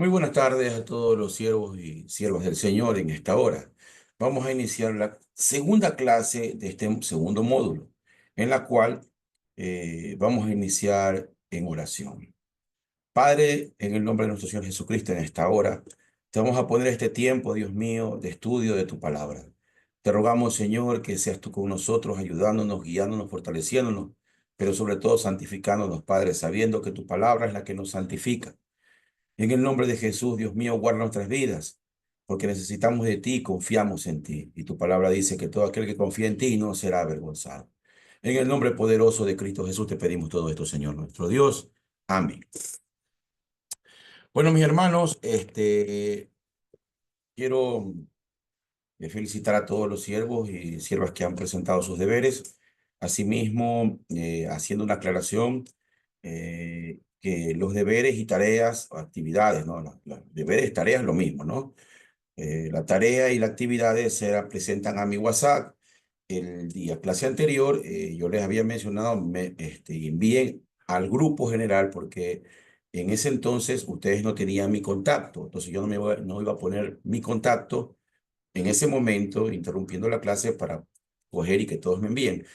Muy buenas tardes a todos los siervos y siervas del Señor en esta hora. Vamos a iniciar la segunda clase de este segundo módulo, en la cual vamos a iniciar en oración. Padre, en el nombre de nuestro Señor Jesucristo, en esta hora, te vamos a poner este tiempo, Dios mío, de estudio de tu palabra. Te rogamos, Señor, que seas tú con nosotros, ayudándonos, guiándonos, fortaleciéndonos, pero sobre todo santificándonos, Padre, sabiendo que tu palabra es la que nos santifica. En el nombre de Jesús, Dios mío, guarda nuestras vidas, porque necesitamos de ti y confiamos en ti. Y tu palabra dice que todo aquel que confía en ti no será avergonzado. En el nombre poderoso de Cristo Jesús te pedimos todo esto, Señor nuestro Dios. Amén. Bueno, mis hermanos, quiero felicitar a todos los siervos y siervas que han presentado sus deberes. Asimismo, haciendo una aclaración, que los deberes y tareas, o actividades, ¿no? Los deberes y tareas, lo mismo, ¿no? La tarea y la actividad se la presentan a mi WhatsApp. El día clase anterior, yo les había mencionado, envíen al grupo general porque en ese entonces ustedes no tenían mi contacto. Entonces yo no iba a poner mi contacto en ese momento, interrumpiendo la clase para coger y que todos me envíen.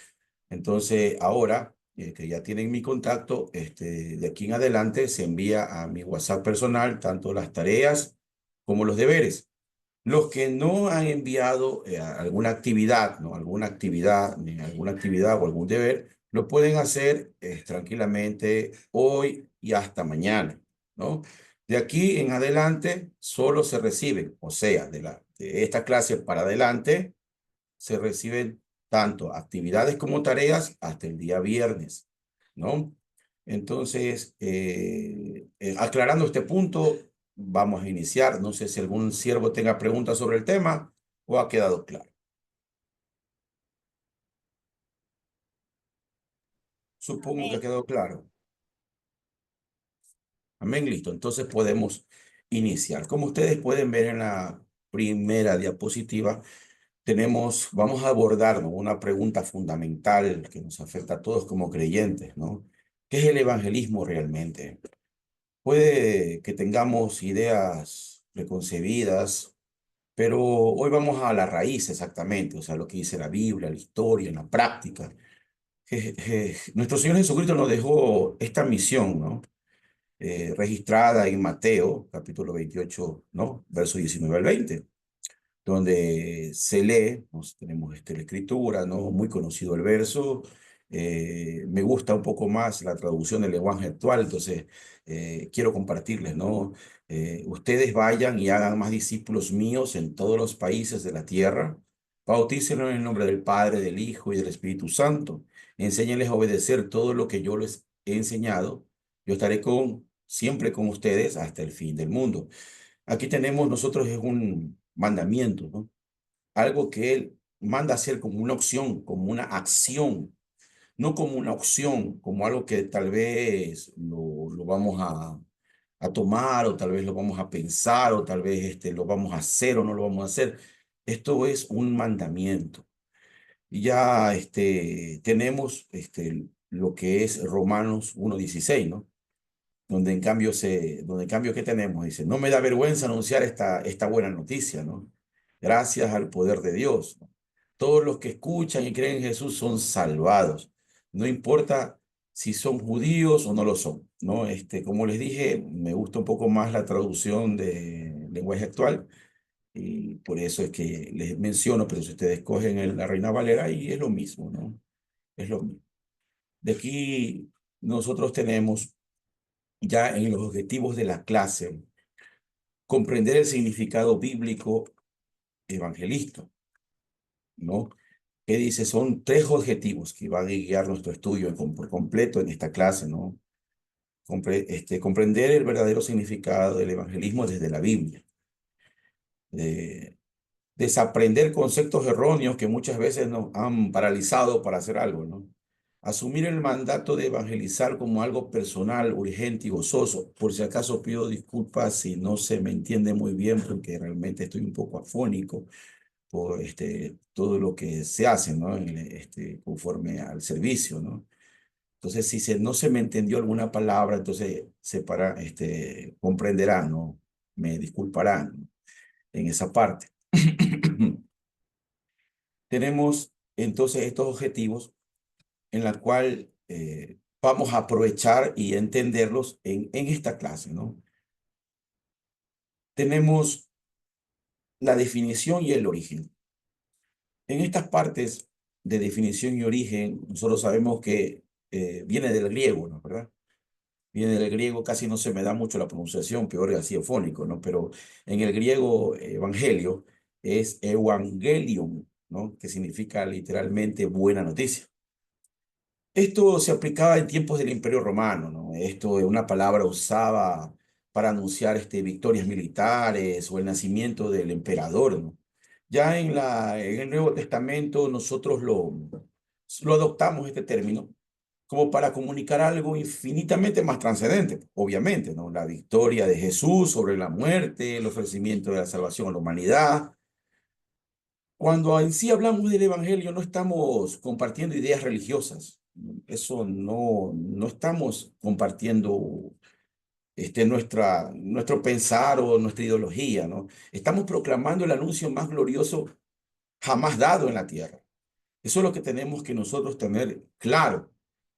Entonces ahora que ya tienen mi contacto, de aquí en adelante se envía a mi WhatsApp personal tanto las tareas como los deberes. Los que no han enviado alguna actividad, ¿no? Alguna actividad o algún deber, lo pueden hacer tranquilamente hoy y hasta mañana, ¿no? De aquí en adelante solo se reciben, o sea, de esta clase para adelante, se reciben tanto actividades como tareas hasta el día viernes, ¿no? Entonces, aclarando este punto, vamos a iniciar. No sé si algún siervo tenga preguntas sobre el tema o ha quedado claro. Supongo que ha Amén. quedado claro. Amén, listo. Entonces podemos iniciar. Como ustedes pueden ver en la primera diapositiva, vamos a abordar, ¿no?, una pregunta fundamental que nos afecta a todos como creyentes, ¿no? ¿Qué es el evangelismo realmente? Puede que tengamos ideas preconcebidas, pero hoy vamos a la raíz exactamente, o sea, lo que dice la Biblia, la historia, la práctica. Nuestro Señor Jesucristo nos dejó esta misión, ¿no? Registrada en Mateo, capítulo 28, ¿no? Verso 19 al 20, donde se lee, pues, tenemos la escritura, ¿no? Muy conocido el verso. Me gusta un poco más la traducción del lenguaje actual, entonces quiero compartirles, ¿no? Ustedes vayan y hagan más discípulos míos en todos los países de la tierra, bautícenlos en el nombre del Padre, del Hijo y del Espíritu Santo, enséñenles a obedecer todo lo que yo les he enseñado, yo estaré siempre con ustedes hasta el fin del mundo. Aquí tenemos nosotros es un mandamiento, ¿no? Algo que Él manda hacer como una opción, como una acción, no como una opción, como algo que tal vez lo vamos a tomar o tal vez lo vamos a pensar o tal vez lo vamos a hacer o no lo vamos a hacer. Esto es un mandamiento. Y ya tenemos lo que es Romanos 1:16, ¿no? Donde en cambio, ¿qué tenemos? Dice, no me da vergüenza anunciar esta buena noticia, ¿no? Gracias al poder de Dios, ¿no? Todos los que escuchan y creen en Jesús son salvados. No importa si son judíos o no lo son, ¿no? Como les dije, me gusta un poco más la traducción de lenguaje actual y por eso es que les menciono, pero si ustedes cogen la Reina Valera y es lo mismo, ¿no? Es lo mismo. De aquí nosotros tenemos ya en los objetivos de la clase, comprender el significado bíblico evangelista, ¿no? Que dice, son tres objetivos que van a guiar nuestro estudio por completo en esta clase, ¿no? Comprender el verdadero significado del evangelismo desde la Biblia. Eh, Desaprender conceptos erróneos que muchas veces nos han paralizado para hacer algo, ¿no? Asumir el mandato de evangelizar como algo personal, urgente y gozoso. Por si acaso pido disculpas si no se me entiende muy bien, porque realmente estoy un poco afónico por todo lo que se hace, ¿no? Conforme al servicio, ¿no? Entonces, si no se me entendió alguna palabra, entonces comprenderán, ¿no? me disculparán en esa parte. Tenemos entonces estos objetivos en la cual vamos a aprovechar y entenderlos en esta clase, ¿no? Tenemos la definición y el origen. En estas partes de definición y origen, nosotros sabemos que viene del griego, ¿no? ¿Verdad? Viene del griego, casi no se me da mucho la pronunciación, peor así fónico, ¿no? Pero en el griego, evangelio es evangelium, ¿no? Que significa literalmente buena noticia. Esto se aplicaba en tiempos del Imperio Romano, ¿no? Esto es una palabra usada para anunciar victorias militares o el nacimiento del emperador, ¿no? Ya en el Nuevo Testamento nosotros lo adoptamos este término como para comunicar algo infinitamente más trascendente, obviamente, ¿no? La victoria de Jesús sobre la muerte, el ofrecimiento de la salvación a la humanidad. Cuando en sí hablamos del Evangelio, no estamos compartiendo ideas religiosas. Eso no estamos compartiendo nuestro pensar o nuestra ideología, ¿no? Estamos proclamando el anuncio más glorioso jamás dado en la tierra. Eso es lo que tenemos que nosotros tener claro.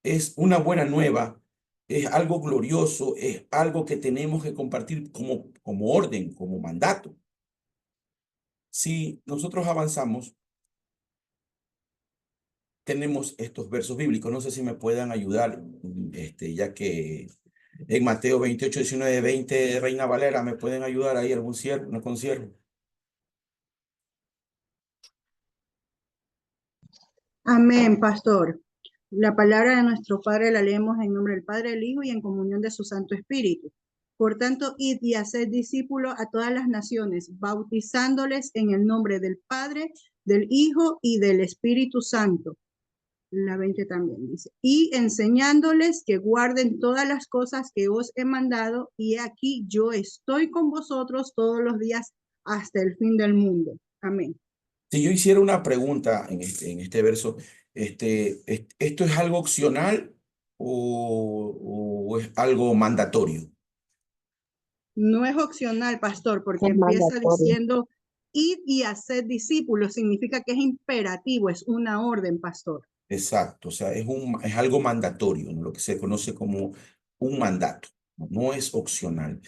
Es una buena nueva, es algo glorioso, es algo que tenemos que compartir como orden, como mandato. Si nosotros avanzamos, tenemos estos versos bíblicos. No sé si me puedan ayudar, ya que en Mateo 28, 19, 20, Reina Valera, ¿me pueden ayudar ahí algún siervo, no consiervo? Amén, pastor. La palabra de nuestro Padre la leemos en nombre del Padre, del Hijo y en comunión de su Santo Espíritu. Por tanto, id y haced discípulos a todas las naciones, bautizándoles en el nombre del Padre, del Hijo y del Espíritu Santo. La 20 también dice, y enseñándoles que guarden todas las cosas que os he mandado, y aquí yo estoy con vosotros todos los días hasta el fin del mundo. Amén. Si yo hiciera una pregunta en este verso, ¿esto es algo opcional o es algo mandatorio? No es opcional, pastor, porque Es empieza mandatorio. diciendo, id y hacer discípulos, significa que es imperativo, es una orden, pastor. Exacto, o sea, es algo mandatorio, ¿no? Lo que se conoce como un mandato, no es opcional.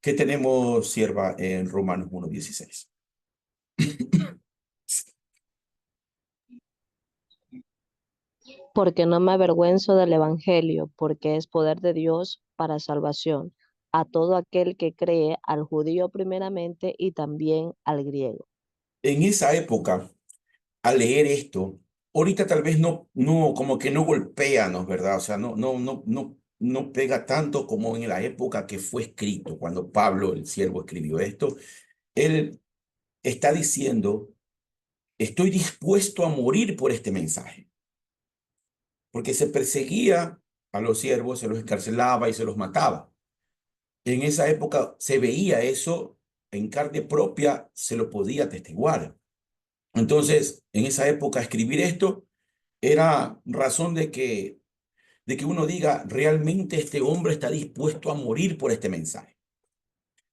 ¿Qué tenemos, sierva, en Romanos 1:16? Porque no me avergüenzo del Evangelio, porque es poder de Dios para salvación a todo aquel que cree, al judío primeramente y también al griego. En esa época, al leer esto, ahorita tal vez como que no golpea, ¿no? ¿Verdad? O sea, no pega tanto como en la época que fue escrito, cuando Pablo, el siervo, escribió esto. Él está diciendo, estoy dispuesto a morir por este mensaje, porque se perseguía a los siervos, se los encarcelaba y se los mataba. En esa época se veía eso en carne propia, se lo podía atestiguar. Entonces, en esa época escribir esto era razón de que uno diga, realmente este hombre está dispuesto a morir por este mensaje.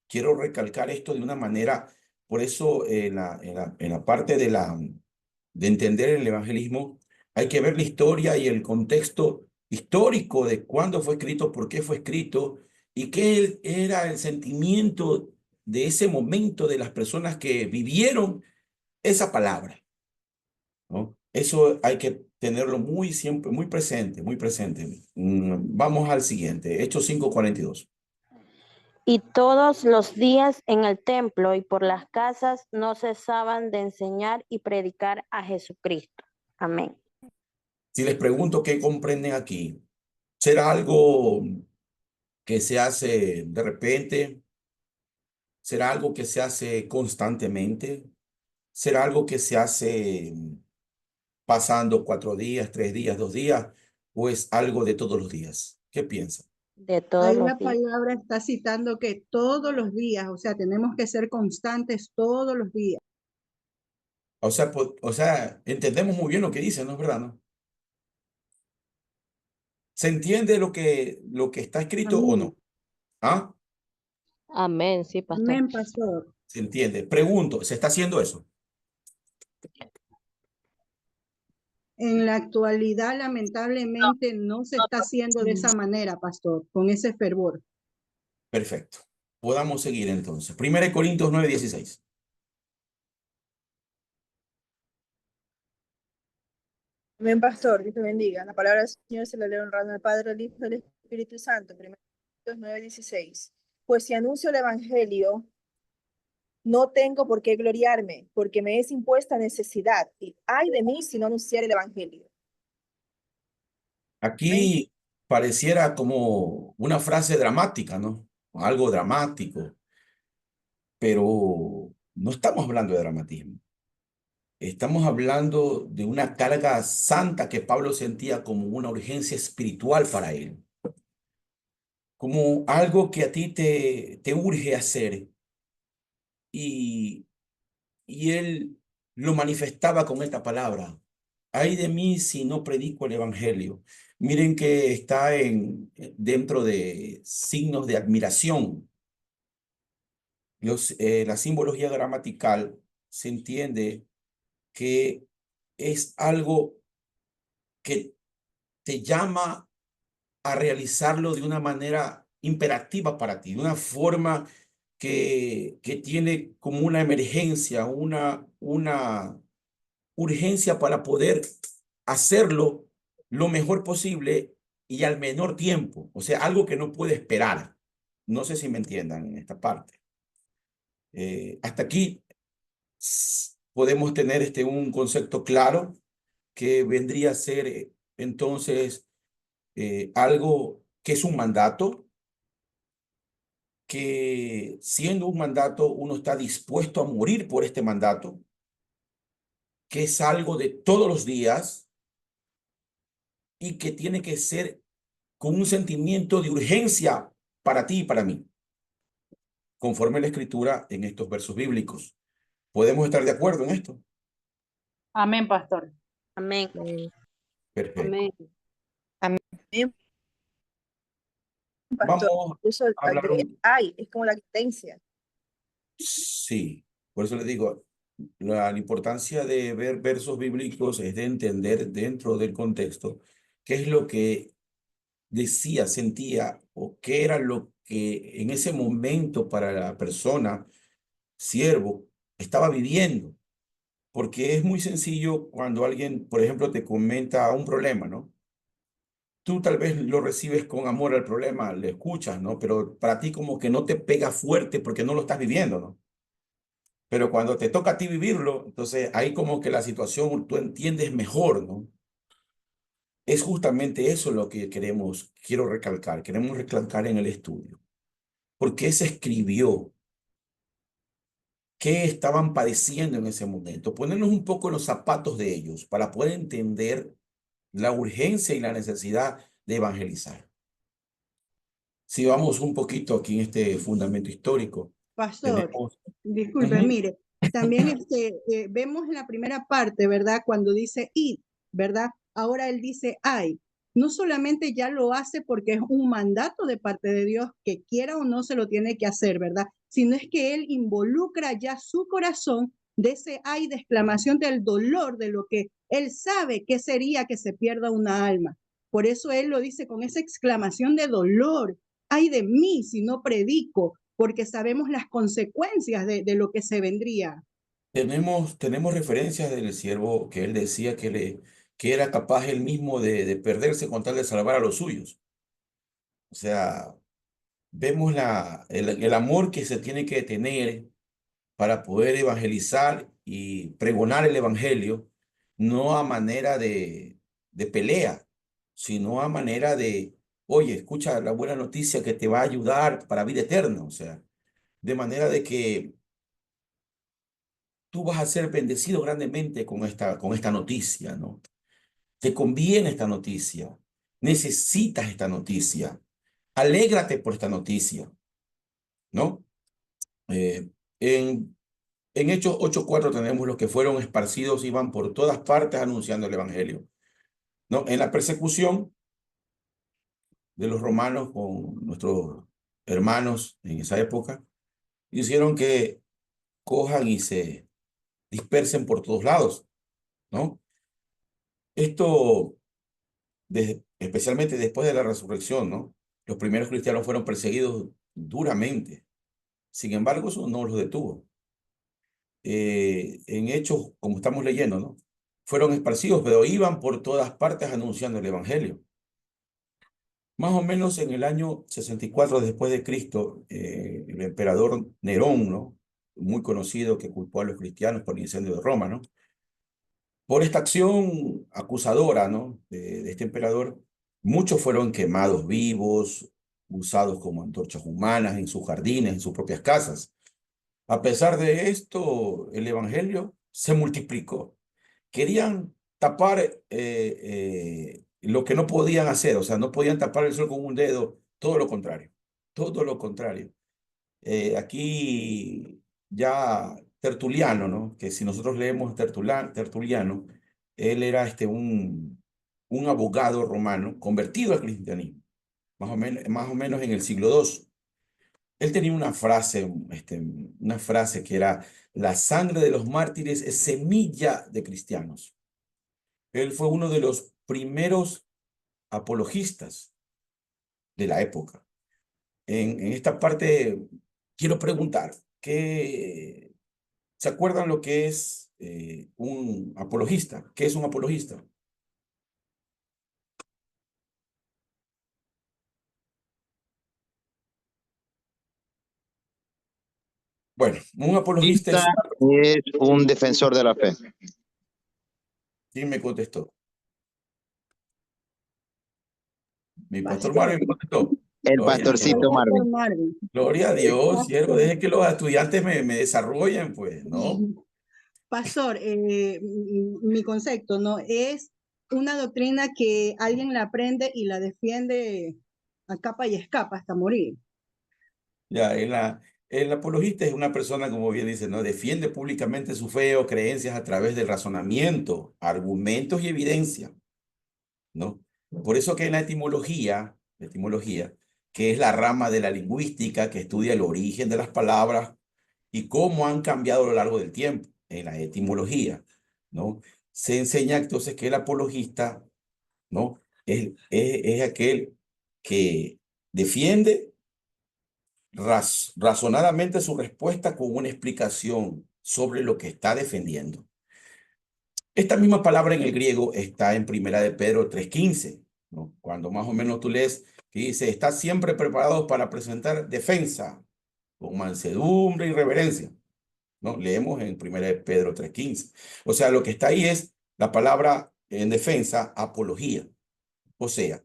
Quiero recalcar esto de una manera, por eso en la parte de entender el evangelismo, hay que ver la historia y el contexto histórico de cuándo fue escrito, por qué fue escrito y qué era el sentimiento de ese momento de las personas que vivieron esa palabra, ¿no? Eso hay que tenerlo muy siempre, muy presente, muy presente. Vamos al siguiente, Hechos 5:42. Y todos los días en el templo y por las casas no cesaban de enseñar y predicar a Jesucristo. Amén. Si les pregunto qué comprenden aquí, ¿será algo que se hace de repente? ¿Será algo que se hace constantemente? ¿Será algo que se hace pasando 4 días, 3 días, 2 días? ¿O es algo de todos los días? ¿Qué piensan? De todos Ahí los la días. palabra está citando que todos los días, o sea, tenemos que ser constantes todos los días. O sea, entendemos muy bien lo que dice, ¿no es verdad, no? ¿Se entiende lo que está escrito o Amén. no? ¿Ah? Amén, sí, pastor. Amén, pastor. ¿Se entiende? Pregunto, ¿se está haciendo eso? En la actualidad, lamentablemente, no se está haciendo de esa manera, pastor, con ese fervor. Perfecto. Podamos seguir entonces. 1 Corintios 9:16. Amén, pastor, Dios te bendiga. La palabra del Señor se la leo honrando al Padre, al Hijo y al Espíritu Santo. 1 Corintios 9:16. Pues si anuncio el Evangelio, no tengo por qué gloriarme, porque me es impuesta necesidad, y ay de mí si no anunciar el Evangelio. Aquí pareciera como una frase dramática, ¿no? Algo dramático, pero no estamos hablando de dramatismo. Estamos hablando de una carga santa que Pablo sentía como una urgencia espiritual para él, como algo que a ti te urge hacer y, y él lo manifestaba con esta palabra. Ay de mí si no predico el evangelio. Miren que está dentro de signos de admiración. La simbología gramatical se entiende que es algo que te llama a realizarlo de una manera imperativa para ti, de una forma que tiene como una emergencia, una urgencia para poder hacerlo lo mejor posible y al menor tiempo. O sea, algo que no puede esperar. No sé si me entiendan en esta parte. Hasta aquí podemos tener un concepto claro que vendría a ser entonces algo que es un mandato, que siendo un mandato uno está dispuesto a morir por este mandato, que es algo de todos los días y que tiene que ser con un sentimiento de urgencia para ti y para mí, conforme la escritura en estos versos bíblicos. ¿Podemos estar de acuerdo en esto? Amén, pastor. Amén. Perfecto. Amén. Amén, pastor. Vamos Eso a hablar ay, es como la advertencia. Sí, por eso les digo, la importancia de ver versos bíblicos es de entender dentro del contexto qué es lo que decía, sentía o qué era lo que en ese momento para la persona, siervo, estaba viviendo. Porque es muy sencillo cuando alguien, por ejemplo, te comenta un problema, ¿no? Tú tal vez lo recibes con amor al problema, le escuchas, ¿no? Pero para ti como que no te pega fuerte porque no lo estás viviendo, ¿no? Pero cuando te toca a ti vivirlo, entonces ahí como que la situación tú entiendes mejor, ¿no? Es justamente eso lo que quiero recalcar, queremos recalcar en el estudio. ¿Por qué se escribió? ¿Qué estaban padeciendo en ese momento? Ponernos un poco en los zapatos de ellos para poder entender la urgencia y la necesidad de evangelizar. Si vamos un poquito aquí en este fundamento histórico, Pastor, tenemos... disculpe, mire, también vemos en la primera parte, ¿verdad? Cuando dice id, ¿verdad? Ahora él dice ay. No solamente ya lo hace porque es un mandato de parte de Dios, que quiera o no se lo tiene que hacer, ¿verdad? Sino es que él involucra ya su corazón de ese ay de exclamación del dolor, de lo que él sabe que sería que se pierda una alma. Por eso él lo dice con esa exclamación de dolor. Ay de mí si no predico, porque sabemos las consecuencias de lo que se vendría. Tenemos referencias del siervo que él decía que era capaz él mismo de perderse con tal de salvar a los suyos. O sea, vemos el amor que se tiene que tener para poder evangelizar y pregonar el evangelio, no a manera de pelea, sino a manera de, oye, escucha la buena noticia que te va a ayudar para vida eterna. O sea, de manera de que tú vas a ser bendecido grandemente con esta noticia, ¿no? Te conviene esta noticia, necesitas esta noticia, alégrate por esta noticia, ¿no? Eh, en, en Hechos 8:4 tenemos los que fueron esparcidos, iban por todas partes anunciando el evangelio, ¿no? En la persecución de los romanos con nuestros hermanos en esa época, hicieron que cojan y se dispersen por todos lados, ¿no? Esto, especialmente después de la resurrección, ¿no? Los primeros cristianos fueron perseguidos duramente. Sin embargo, eso no los detuvo. En Hechos, como estamos leyendo, ¿no? Fueron esparcidos, pero iban por todas partes anunciando el evangelio. Más o menos en el año 64 después de Cristo, el emperador Nerón, ¿no? Muy conocido, que culpó a los cristianos por el incendio de Roma, ¿no? Por esta acción acusadora, ¿no? de este emperador, muchos fueron quemados vivos, usados como antorchas humanas en sus jardines, en sus propias casas. A pesar de esto, el evangelio se multiplicó. Querían tapar lo que no podían hacer, o sea, no podían tapar el sol con un dedo, todo lo contrario, todo lo contrario. Aquí ya Tertuliano, ¿no? Que si nosotros leemos Tertuliano, él era un abogado romano convertido al cristianismo, más o menos en el siglo II. Él tenía una frase que era: la sangre de los mártires es semilla de cristianos. Él fue uno de los primeros apologistas de la época. En esta parte quiero preguntar, ¿se acuerdan lo que es un apologista? ¿Qué es un apologista? Bueno, un apologista es... Es un defensor de la fe. ¿Quién me contestó? Mi pastor Pastor. Marvin me contestó. El Gloria a Dios. pastorcito Marvin. Marvin. Gloria a Dios, siervo. Pastor. Deje que los estudiantes me desarrollen, pues, ¿no? Pastor, mi concepto, ¿no? Es una doctrina que alguien la aprende y la defiende a capa y escapa hasta morir. Ya, el apologista es una persona, como bien dice, ¿no? Defiende públicamente su fe o creencias a través del razonamiento, argumentos y evidencia, ¿no? Por eso que en la etimología, que es la rama de la lingüística que estudia el origen de las palabras y cómo han cambiado a lo largo del tiempo, en la etimología, ¿no? Se enseña entonces que el apologista, ¿no? Es aquel que defiende razonadamente su respuesta con una explicación sobre lo que está defendiendo. Esta misma palabra en el griego está en Primera de Pedro 3:15, ¿no? Cuando más o menos tú lees que dice: está siempre preparado para presentar defensa con mansedumbre y reverencia, ¿no? Leemos en Primera de Pedro 3:15. O sea, lo que está ahí es la palabra en defensa, apología. O sea,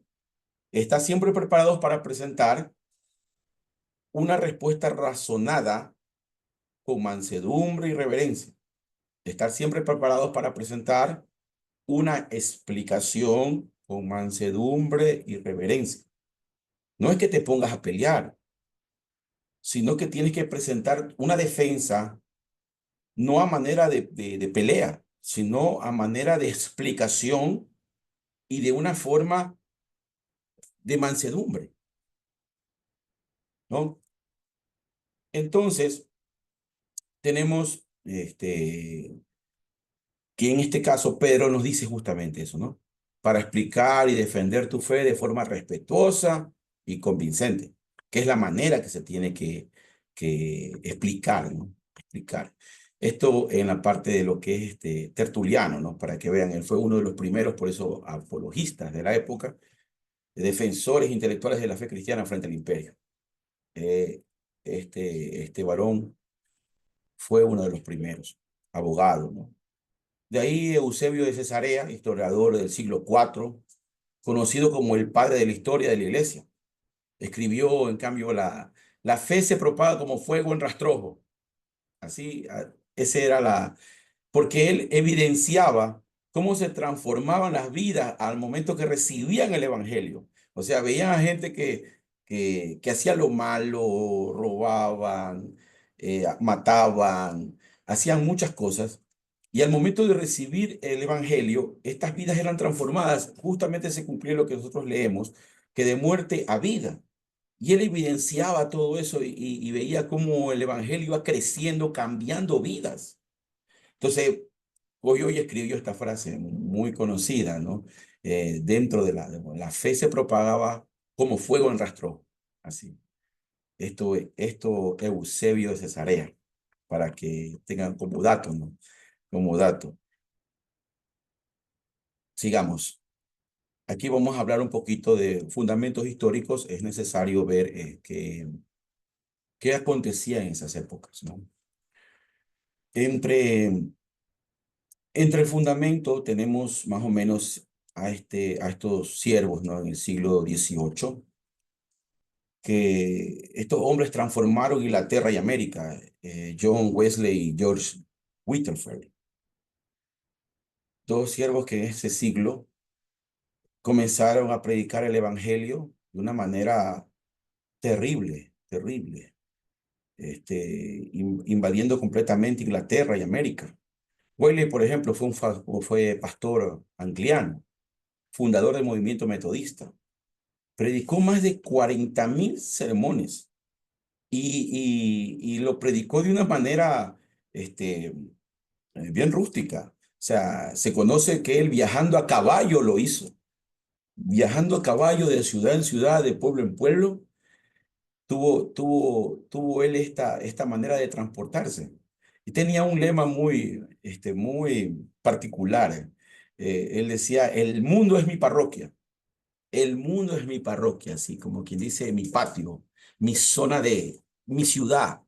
está siempre preparado para presentar una respuesta razonada con mansedumbre y reverencia. Estar siempre preparados para presentar una explicación con mansedumbre y reverencia. No es que te pongas a pelear, sino que tienes que presentar una defensa no a manera de pelea, sino a manera de explicación y de una forma de mansedumbre, ¿no? Entonces, tenemos que en este caso Pedro nos dice justamente eso, ¿no? Para explicar y defender tu fe de forma respetuosa y convincente, que es la manera que se tiene que explicar, ¿no? Explicar. Esto en la parte de lo que es Tertuliano, ¿no? Para que vean, él fue uno de los primeros, por eso, apologistas de la época, defensores intelectuales de la fe cristiana frente al imperio. Este varón fue uno de los primeros, abogado, ¿no? De ahí Eusebio de Cesarea, historiador del siglo IV, conocido como el padre de la historia de la iglesia. Escribió, en cambio, la fe se propaga como fuego en rastrojo. Así, ese era porque él evidenciaba cómo se transformaban las vidas al momento que recibían el evangelio. O sea, veían a gente que hacía lo malo, robaban, mataban, hacían muchas cosas. Y al momento de recibir el evangelio, estas vidas eran transformadas. Justamente se cumplió lo que nosotros leemos, que de muerte a vida, Y él evidenciaba todo eso y veía cómo el evangelio iba creciendo, cambiando vidas. Entonces, hoy escribió esta frase muy conocida, ¿no? Dentro de la fe se propagaba como fuego en rastro. Así. Esto Eusebio de Cesarea, para que tengan como dato, ¿no? Como dato. Sigamos. Aquí vamos a hablar un poquito de fundamentos históricos. Es necesario ver qué acontecía en esas épocas, ¿no? Entre el fundamento tenemos más o menos a estos siervos, ¿no? En el siglo XVIII, que estos hombres transformaron Inglaterra y América, John Wesley y George Whitefield, dos siervos que en ese siglo comenzaron a predicar el evangelio de una manera terrible, terrible, invadiendo completamente Inglaterra y América. Wesley, por ejemplo, fue pastor angliano, fundador del movimiento metodista. Predicó más de 40.000 sermones y lo predicó de una manera bien rústica. O sea, se conoce que él viajando a caballo lo hizo. Viajando a caballo de ciudad en ciudad, de pueblo en pueblo, tuvo él esta manera de transportarse. Y tenía un lema muy particular. Él decía, el mundo es mi parroquia. El mundo es mi parroquia, así como quien dice mi patio, mi zona mi ciudad,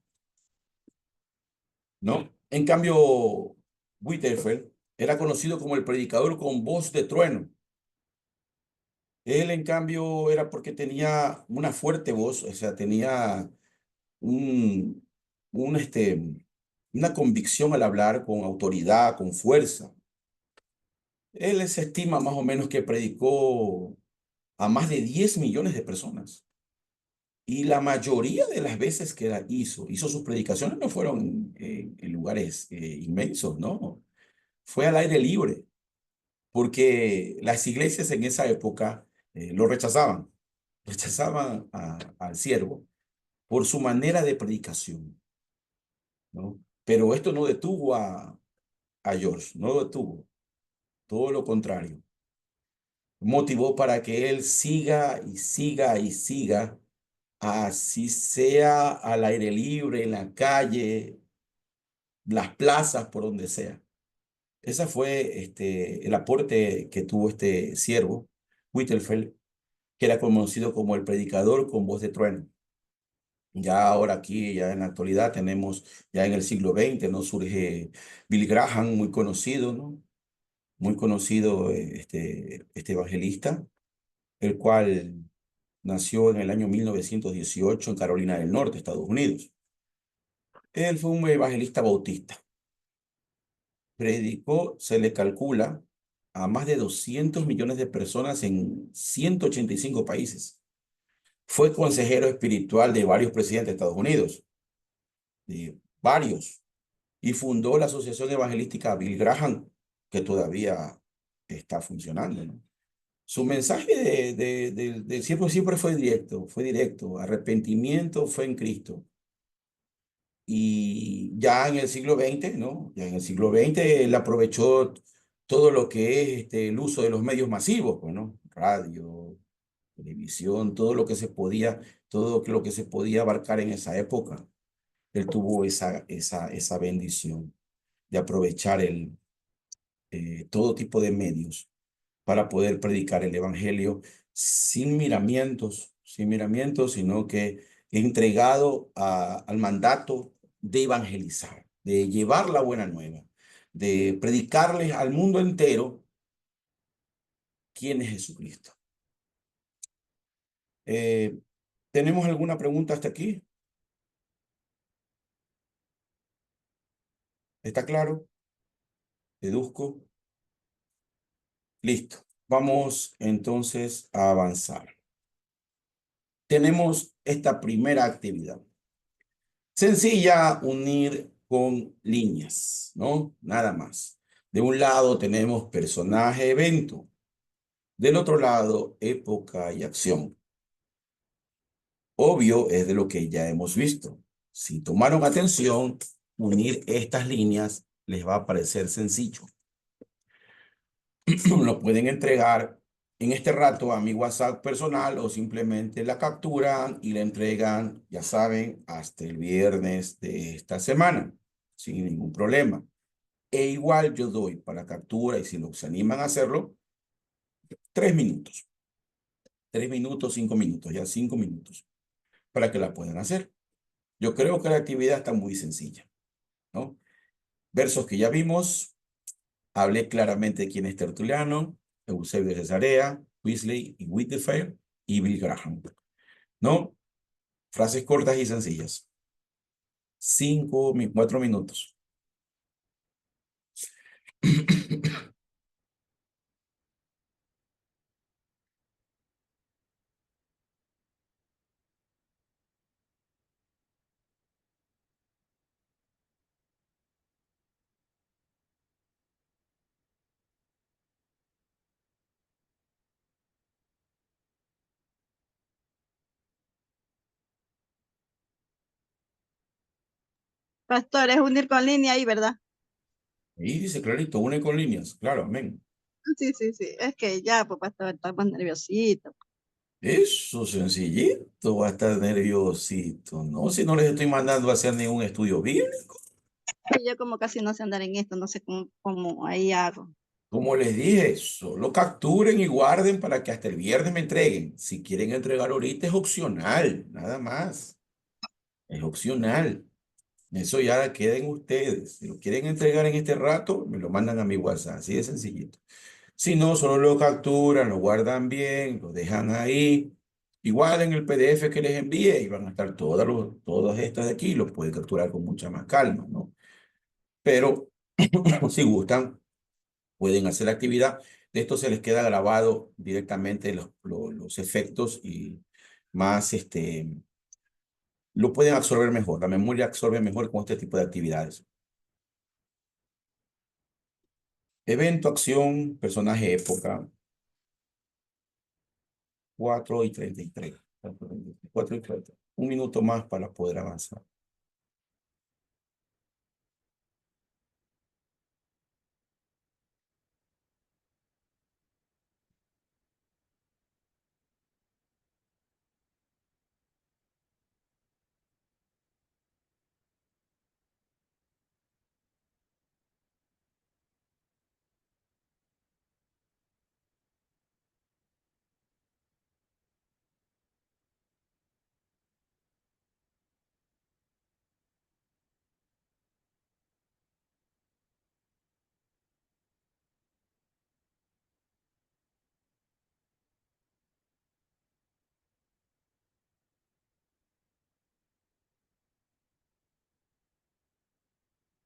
¿no? En cambio, Whitefield era conocido como el predicador con voz de trueno. Él, en cambio, era porque tenía una fuerte voz, o sea, tenía un, un, este, una convicción al hablar con autoridad, con fuerza. Él se estima más o menos que predicó a más de 10 millones de personas. Y la mayoría de las veces que hizo sus predicaciones no fueron en lugares inmensos, no. Fue al aire libre, porque las iglesias en esa época lo rechazaban. Rechazaban al siervo por su manera de predicación, ¿no? Pero esto no detuvo a George, no lo detuvo. Todo lo contrario. Motivó para que él siga y siga y siga, así sea al aire libre, en la calle, las plazas, por donde sea. Ese fue el aporte que tuvo este siervo, Whitefield, que era conocido como el predicador con voz de trueno. Ya ahora aquí, ya en la actualidad, tenemos, ya en el siglo XX, ¿no? Surge Billy Graham, muy conocido, ¿no? Muy conocido este evangelista, el cual nació en el año 1918 en Carolina del Norte, Estados Unidos. Él fue un evangelista bautista. Predicó, se le calcula, a más de 200 millones de personas en 185 países. Fue consejero espiritual de varios presidentes de Estados Unidos, de varios, y fundó la Asociación Evangelística Bill Graham, que todavía está funcionando, ¿no? Su mensaje del siervo siempre fue directo, arrepentimiento fue en Cristo. Y ya en el siglo XX, ¿no? Ya en el siglo XX él aprovechó todo lo que es el uso de los medios masivos, pues, ¿no? Radio, televisión, todo lo que se podía abarcar en esa época. Él tuvo esa bendición de aprovechar todo tipo de medios para poder predicar el evangelio sin miramientos, sino que entregado al mandato de evangelizar, de llevar la buena nueva, de predicarles al mundo entero quién es Jesucristo. ¿Tenemos alguna pregunta hasta aquí? ¿Está claro? Deduzco. Listo. Vamos entonces a avanzar. Tenemos esta primera actividad. Sencilla, unir con líneas, ¿no? Nada más. De un lado tenemos personaje, evento. Del otro lado, época y acción. obvio es de lo que ya hemos visto. Si tomaron atención, unir estas líneas les va a parecer sencillo. Lo pueden entregar en este rato a mi WhatsApp personal o simplemente la capturan y la entregan, ya saben, hasta el viernes de esta semana, sin ningún problema. E igual yo doy para captura y si se animan a hacerlo, 3 minutos. 3 minutos, 5 minutos, ya 5 minutos para que la puedan hacer. Yo creo que la actividad está muy sencilla, ¿no? Versos que ya vimos, hablé claramente de quién es Tertuliano, Eusebio de Cesarea, Wesley y Whitefield y Bill Graham, ¿no? Frases cortas y sencillas. 4 minutos. Pastor, es unir con línea ahí, ¿verdad? Ahí dice clarito, une con líneas. Claro, amén. Sí, sí, sí. Es que ya, pues, pastor, estamos nerviositos. Eso, sencillito, va a estar nerviosito, ¿no? Si no les estoy mandando a hacer ningún estudio bíblico. Y yo como casi no sé andar en esto, no sé cómo ahí hago. Como les dije, solo capturen y guarden para que hasta el viernes me entreguen. Si quieren entregar ahorita es opcional, nada más. Es opcional. Eso ya queda en ustedes. Si lo quieren entregar en este rato, me lo mandan a mi WhatsApp, así de sencillito. Si no, solo lo capturan, lo guardan bien, lo dejan ahí. Igual en el PDF que les envíe, y van a estar todas estas de aquí, lo pueden capturar con mucha más calma, ¿no? Pero si gustan, pueden hacer la actividad. De esto se les queda grabado directamente los efectos y más, lo pueden absorber mejor. La memoria absorbe mejor con este tipo de actividades. Evento, acción, personaje, época. 4:33. 4:30. Un minuto más para poder avanzar.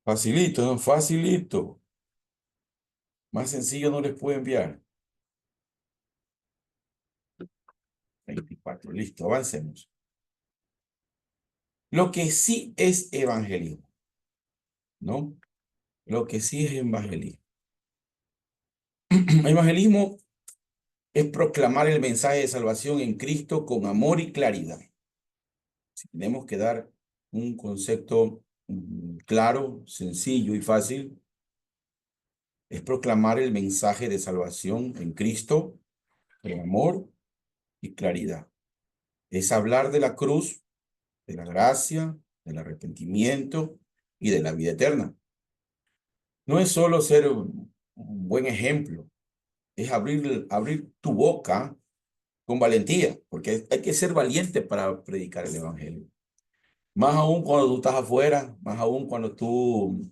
Facilito, ¿no? Facilito. Más sencillo no les puedo enviar. 24, listo, avancemos. Lo que sí es evangelismo, ¿no? Lo que sí es evangelismo. Evangelismo es proclamar el mensaje de salvación en Cristo con amor y claridad. Si tenemos que dar un concepto claro, sencillo y fácil, es proclamar el mensaje de salvación en Cristo con amor y claridad. Es hablar de la cruz, de la gracia, del arrepentimiento y de la vida eterna. No es solo ser un buen ejemplo, es abrir tu boca con valentía, porque hay que ser valiente para predicar el evangelio. Más aún cuando tú estás afuera, más aún cuando tú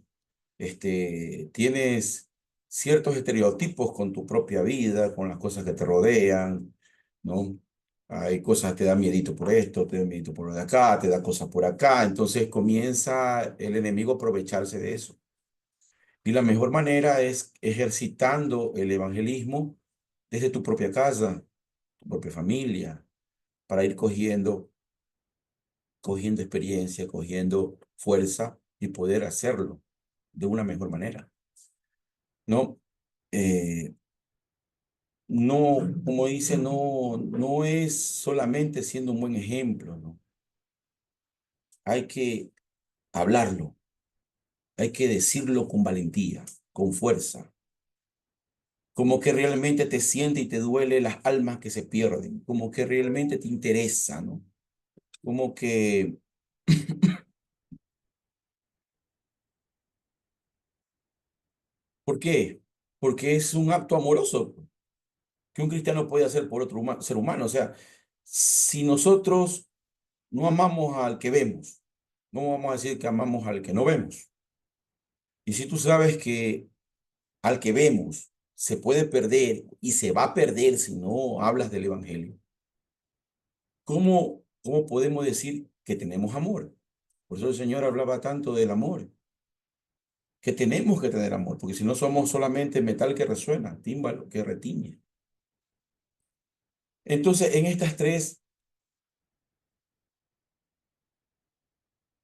tienes ciertos estereotipos con tu propia vida, con las cosas que te rodean, ¿no? Hay cosas, te da miedito por esto, te da miedito por lo de acá, te da cosas por acá, entonces comienza el enemigo a aprovecharse de eso. Y la mejor manera es ejercitando el evangelismo desde tu propia casa, tu propia familia, para ir cogiendo experiencia, cogiendo fuerza y poder hacerlo de una mejor manera. ¿No? no, como dice, no es solamente siendo un buen ejemplo, ¿no? Hay que hablarlo, hay que decirlo con valentía, con fuerza, como que realmente te siente y te duele las almas que se pierden, como que realmente te interesa, ¿no? Como que, ¿por qué? Porque es un acto amoroso que un cristiano puede hacer por otro ser humano. O sea, si nosotros no amamos al que vemos, no vamos a decir que amamos al que no vemos. Y si tú sabes que al que vemos se puede perder y se va a perder si no hablas del evangelio, ¿cómo podemos decir que tenemos amor? Por eso el Señor hablaba tanto del amor, que tenemos que tener amor, porque si no somos solamente metal que resuena, tímbalo que retiñe. Entonces, en estas tres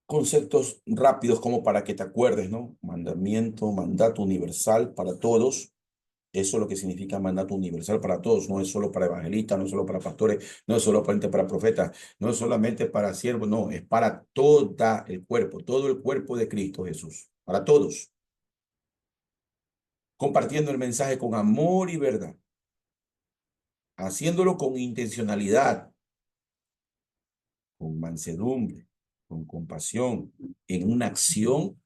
conceptos rápidos como para que te acuerdes, ¿no? Mandamiento, mandato universal para todos. Eso es lo que significa mandato universal para todos. No es solo para evangelistas, no es solo para pastores, no es solo para profetas, no es solamente para siervos, no, es para todo el cuerpo de Cristo Jesús, para todos. Compartiendo el mensaje con amor y verdad, haciéndolo con intencionalidad, con mansedumbre, con compasión, en una acción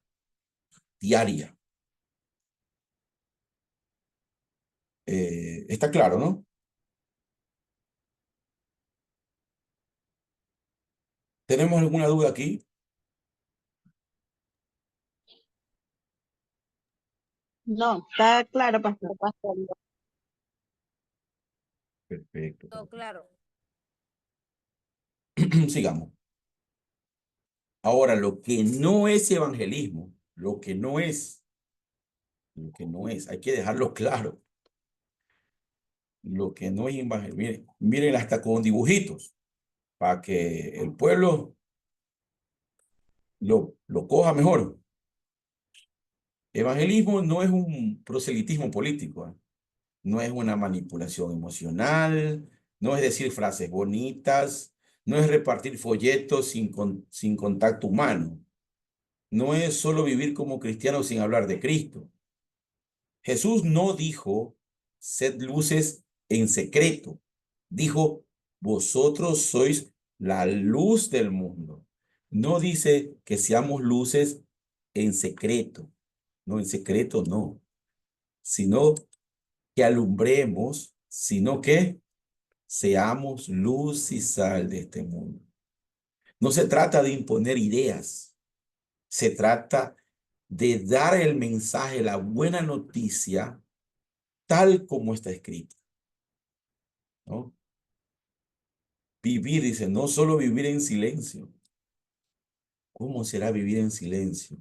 diaria. Está claro, ¿no? ¿Tenemos alguna duda aquí? No, está claro, pastor. Perfecto. Todo claro. Sigamos. Ahora, lo que no es evangelismo, lo que no es, hay que dejarlo claro. Lo que no es evangelismo, miren hasta con dibujitos, para que el pueblo lo coja mejor. Evangelismo no es un proselitismo político, ¿eh? No es una manipulación emocional, no es decir frases bonitas, no es repartir folletos sin contacto humano, no es solo vivir como cristiano sin hablar de Cristo. Jesús no dijo, sed luces en secreto. Dijo, vosotros sois la luz del mundo. No dice que seamos luces en secreto. No, en secreto no. Sino que alumbremos, sino que seamos luz y sal de este mundo. No se trata de imponer ideas. Se trata de dar el mensaje, la buena noticia, tal como está escrito, ¿no? Vivir, dice, no solo vivir en silencio. ¿Cómo será vivir en silencio?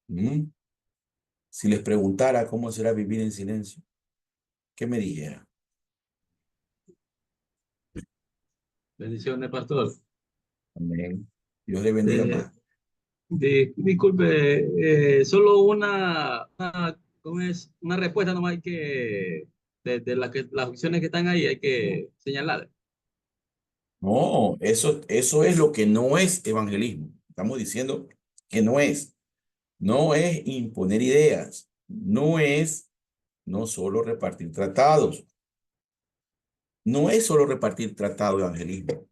¿Mm? Si les preguntara cómo será vivir en silencio, ¿qué me dijera? Bendiciones, pastor. Amén. Dios le bendiga Eh, más. disculpe, solo ¿cómo es? Una respuesta nomás hay de las opciones que están ahí hay que señalar. No, eso es lo que no es evangelismo. Estamos diciendo que no es. No es imponer ideas. No solo repartir tratados. No es solo repartir tratados de evangelismo.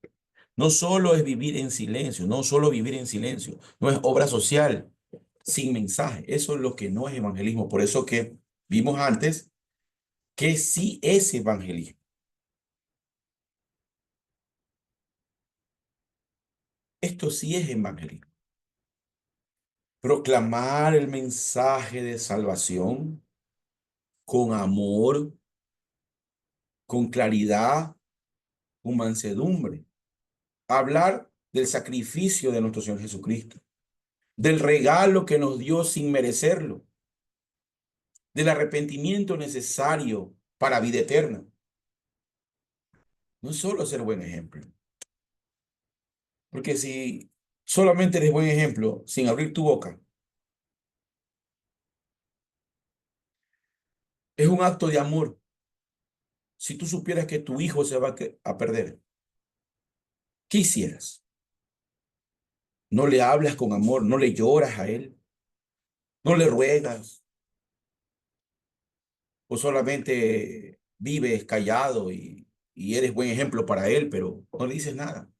No solo es vivir en silencio, no solo vivir en silencio, no es obra social sin mensaje. Eso es lo que no es evangelismo. Por eso que vimos antes que sí es evangelismo. Esto sí es evangelismo. Proclamar el mensaje de salvación con amor, con claridad, con mansedumbre. Hablar del sacrificio de nuestro Señor Jesucristo, del regalo que nos dio sin merecerlo, del arrepentimiento necesario para vida eterna. No es solo ser buen ejemplo. Porque si solamente eres buen ejemplo sin abrir tu boca, es Es un acto de amor. Si tú supieras que tu hijo se va a perder, ¿qué hicieras? No le hablas con amor, no le lloras a él, no le ruegas, o solamente vives callado y eres buen ejemplo para él, pero no le dices nada.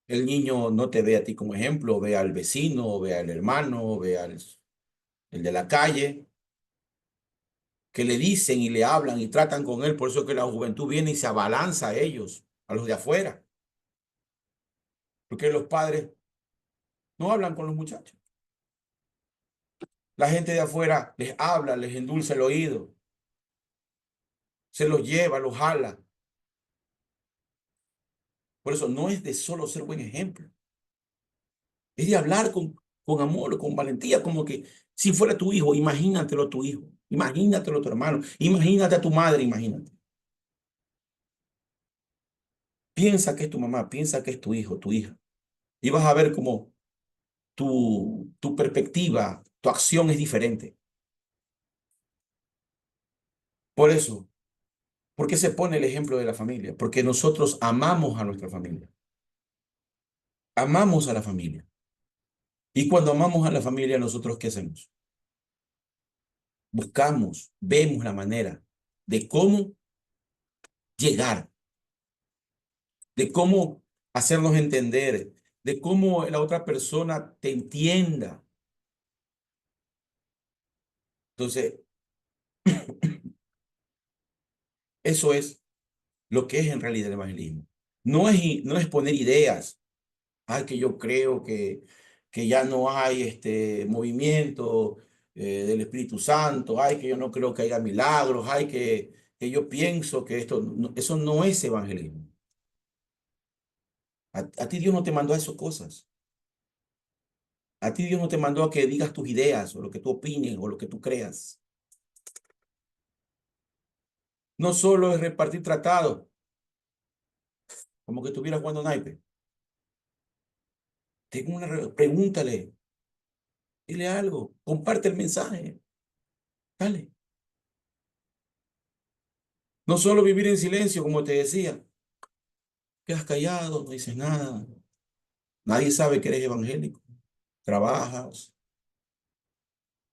El niño no te ve a ti como ejemplo, ve al vecino, ve al hermano, ve al el de la calle, que le dicen y le hablan y tratan con él. Por eso que la juventud viene y se abalanza a ellos, a los de afuera. Porque los padres no hablan con los muchachos. La gente de afuera les habla, les endulza el oído, se los lleva, los jala. Por eso no es de solo ser buen ejemplo. Es de hablar con amor, con valentía, como que si fuera tu hijo, imagínatelo tu hijo, imagínatelo tu hermano, imagínate a tu madre, imagínate. Piensa que es tu mamá, piensa que es tu hijo, tu hija. Y vas a ver cómo tu perspectiva, tu acción es diferente. Por eso, ¿por qué se pone el ejemplo de la familia? Porque nosotros amamos a nuestra familia. Amamos a la familia. Y cuando amamos a la familia, ¿nosotros qué hacemos? Buscamos, vemos la manera de cómo llegar, de cómo hacernos entender, de cómo la otra persona te entienda. Entonces, eso es lo que es en realidad el evangelismo. No es poner ideas. Ay, que yo creo que ya no hay este movimiento del Espíritu Santo. Ay, que yo no creo que haya milagros. Ay, que yo pienso que eso no es evangelismo. A ti Dios no te mandó a esas cosas. A ti Dios no te mandó a que digas tus ideas o lo que tú opines o lo que tú creas. No solo es repartir tratados, como que estuvieras jugando naipe. Pregúntale, dile algo, comparte el mensaje. Dale. No solo vivir en silencio, como te decía. Quedas callado, no dices nada. Nadie sabe que eres evangélico. Trabajas,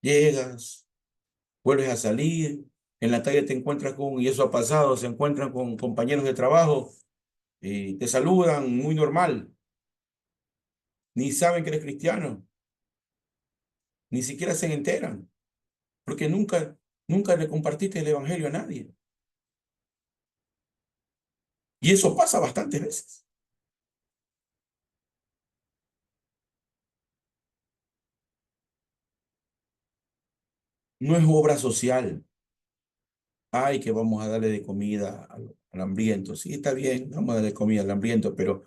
llegas, vuelves a salir. En la calle te encuentras y eso ha pasado, se encuentran con compañeros de trabajo y te saludan muy normal. Ni saben que eres cristiano. Ni siquiera se enteran. Porque nunca le compartiste el evangelio a nadie. Y eso pasa bastantes veces. No es obra social. Ay, que vamos a darle de comida al hambriento. Sí, está bien, vamos a darle comida al hambriento, pero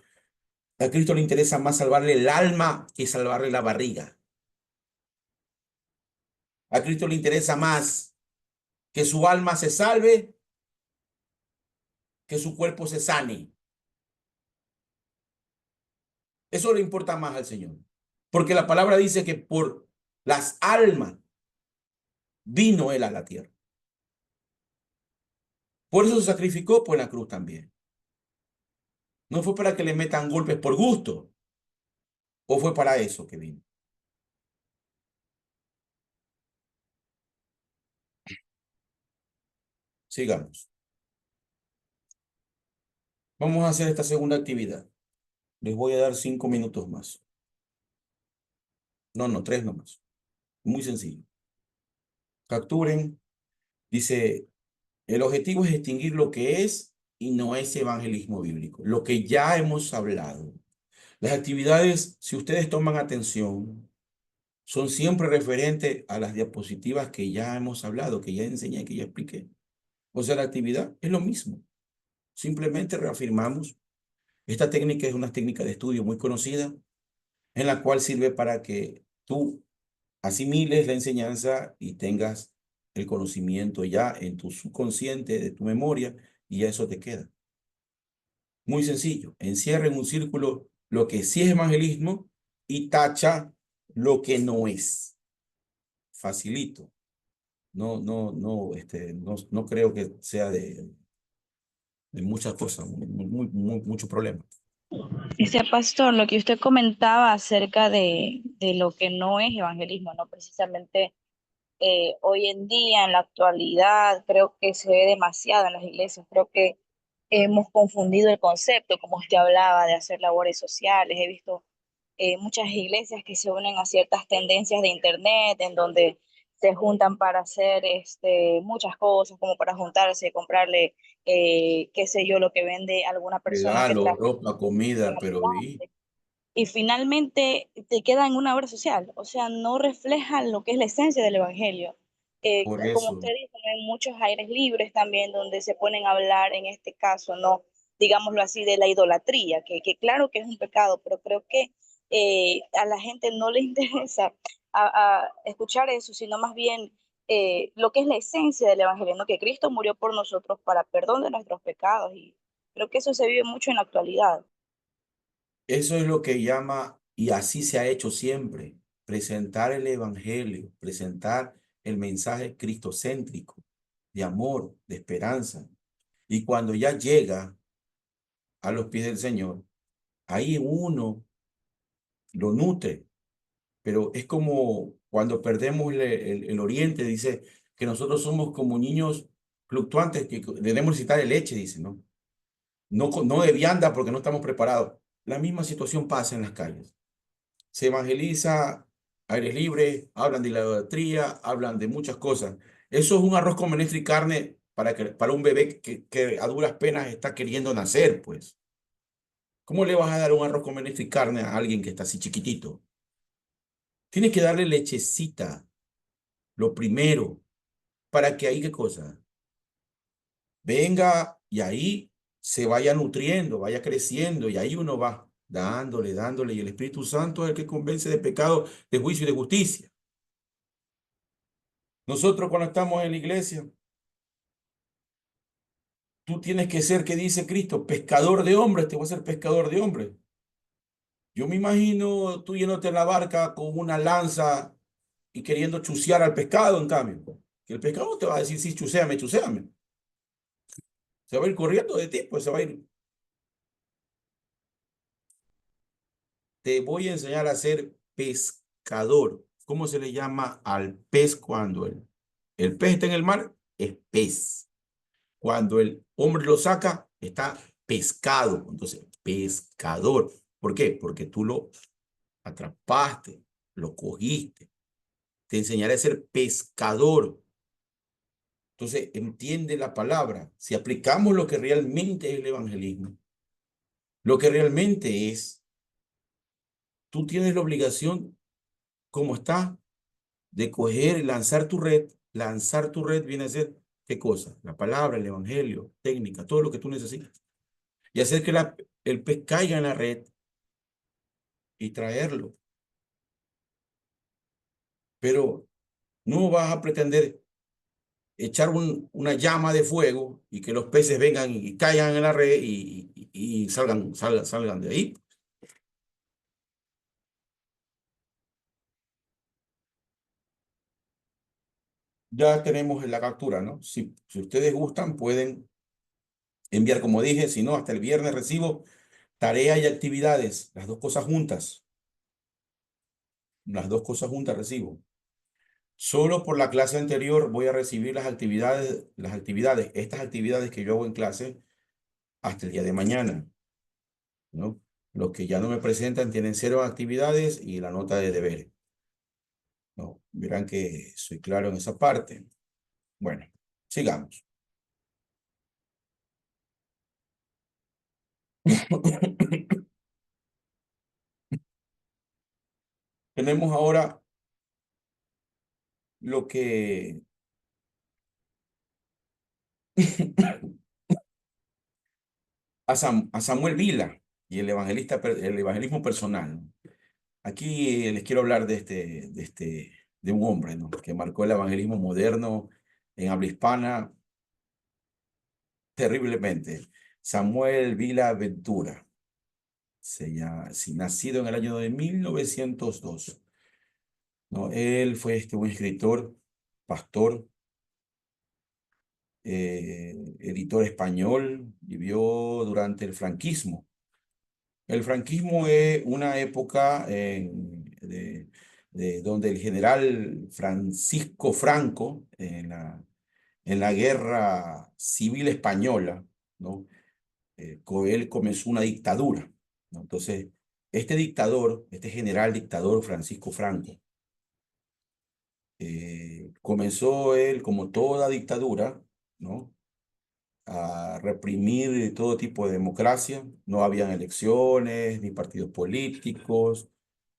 a Cristo le interesa más salvarle el alma que salvarle la barriga. A Cristo le interesa más que su alma se salve que su cuerpo se sane. Eso le importa más al Señor. Porque la palabra dice que por las almas vino Él a la tierra. Por eso se sacrificó por la cruz también. No fue para que le metan golpes por gusto. ¿O fue para eso que vino? Sigamos. Vamos a hacer esta segunda actividad. Les voy a dar 5 minutos más. No, 3 nomás. Muy sencillo. Capturen. Dice, el objetivo es distinguir lo que es y no es evangelismo bíblico. Lo que ya hemos hablado. Las actividades, si ustedes toman atención, son siempre referentes a las diapositivas que ya hemos hablado, que ya enseñé, que ya expliqué. O sea, la actividad es lo mismo. Simplemente reafirmamos. Esta técnica es una técnica de estudio muy conocida, en la cual sirve para que tú asimiles la enseñanza y tengas el conocimiento ya en tu subconsciente, de tu memoria, y ya eso te queda. Muy sencillo. Encierra en un círculo lo que sí es evangelismo y tacha lo que no es. Facilito. no creo que sea de muchas cosas, mucho problema. Pastor, lo que usted comentaba acerca de lo que no es evangelismo, ¿no? Precisamente hoy en día, en la actualidad, creo que se ve demasiado en las iglesias. Creo que hemos confundido el concepto, como usted hablaba, de hacer labores sociales. He visto muchas iglesias que se unen a ciertas tendencias de internet, en donde se juntan para hacer muchas cosas, como para juntarse, comprarle, qué sé yo, lo que vende alguna persona que Regalo, trabaja ropa, comida, pero y finalmente te queda en una obra social, o sea, no refleja lo que es la esencia del Evangelio. por Como eso, usted dice, ¿no? Hay muchos aires libres también donde se ponen a hablar, en este caso, no, digámoslo así, de la idolatría, que claro que es un pecado, pero creo que a la gente no le interesa a escuchar eso, sino más bien lo que es la esencia del Evangelio, ¿no? Que Cristo murió por nosotros para perdón de nuestros pecados, y creo que eso se vive mucho en la actualidad. eso es lo que llama, y así se ha hecho siempre, presentar el evangelio, presentar el mensaje cristocéntrico, de amor, de esperanza. Y cuando ya llega a los pies del Señor, ahí uno lo nutre, pero es como cuando perdemos el oriente, dice que nosotros somos como niños fluctuantes que debemos necesitar de leche, dice, ¿no? No de vianda porque no estamos preparados. La misma situación pasa en las calles. Se evangeliza, aire libre, hablan de la idolatría, hablan de muchas cosas. Eso es un arroz con menestra y carne para un bebé que a duras penas está queriendo nacer, pues. ¿Cómo le vas a dar un arroz con menestra y carne a alguien que está así chiquitito? Tienes que darle lechecita, lo primero, para que ahí, ¿qué cosa? Venga y ahí se vaya nutriendo, vaya creciendo y ahí uno va dándole y el Espíritu Santo es el que convence de pecado, de juicio y de justicia. Nosotros cuando estamos en la iglesia, tú tienes que ser, ¿qué dice Cristo? Pescador de hombres, te voy a ser pescador de hombres. Yo me imagino tú yéndote en la barca con una lanza y queriendo chucear al pescado, en cambio. Que el pescado te va a decir, sí, chuséame, chuséame. Se va a ir corriendo de ti, pues se va a ir. Te voy a enseñar a ser pescador. ¿Cómo se le llama al pez cuando el pez está en el mar? Es pez. Cuando el hombre lo saca, está pescado. Entonces, pescador. ¿Por qué? Porque tú lo atrapaste, lo cogiste. Te enseñaré a ser pescador. Entonces, entiende la palabra. Si aplicamos lo que realmente es el evangelismo, lo que realmente es, tú tienes la obligación, como está, de coger y lanzar tu red. Lanzar tu red viene a ser, ¿qué cosa? La palabra, el evangelio, técnica, todo lo que tú necesitas. Y hacer que el pez caiga en la red y traerlo. Pero no vas a pretender echar una llama de fuego y que los peces vengan y caigan en la red y salgan de ahí. Ya tenemos la captura, ¿no? Si ustedes gustan, pueden enviar, como dije, si no, hasta el viernes recibo tarea y actividades, las dos cosas juntas. Las dos cosas juntas recibo. Solo por la clase anterior voy a recibir estas actividades que yo hago en clase hasta el día de mañana, ¿no? Los que ya no me presentan tienen 0 actividades y la nota de deberes. No, verán que soy claro en esa parte. Bueno, sigamos. Tenemos ahora lo que a Samuel Vila y el evangelismo personal, ¿no? Aquí les quiero hablar de un hombre, ¿no? Que marcó el evangelismo moderno en habla hispana terriblemente. Samuel Vila Ventura. Nacido en el año de 1902. ¿No? Él fue un escritor, pastor, editor español, vivió durante el franquismo. El franquismo es una época donde el general Francisco Franco, en la guerra civil española, ¿no? Él comenzó una dictadura, ¿no? Entonces, este dictador, este general dictador Francisco Franco, comenzó él, como toda dictadura, ¿no? A reprimir todo tipo de democracia. No habían elecciones ni partidos políticos,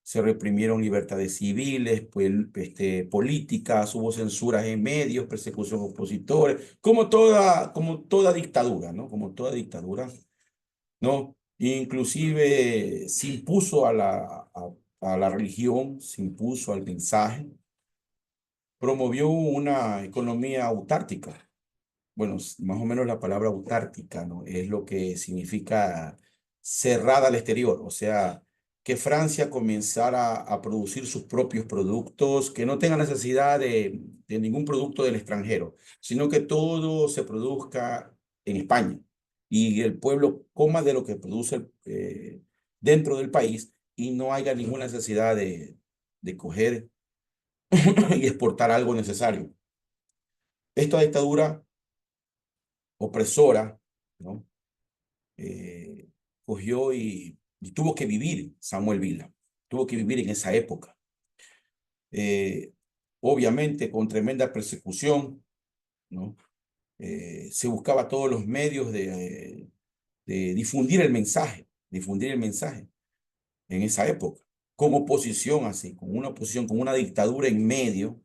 se reprimieron libertades civiles, pues, políticas, hubo censuras en medios, persecución a opositores, como toda dictadura, ¿no? Como toda dictadura, ¿no? Inclusive se impuso a la religión, se impuso al mensaje, promovió una economía autártica. Bueno, más o menos la palabra autártica, ¿no? Es lo que significa cerrada al exterior, o sea, que Francia comenzara a producir sus propios productos, que no tenga necesidad de ningún producto del extranjero, sino que todo se produzca en España y el pueblo coma de lo que produce dentro del país y no haya ninguna necesidad de coger y exportar algo necesario. Esta dictadura opresora, ¿no? Cogió y tuvo que vivir Samuel Vila, tuvo que vivir en esa época. Obviamente con tremenda persecución, ¿no? Se buscaba todos los medios de difundir el mensaje en esa época, con oposición así, con una oposición, con una dictadura en medio,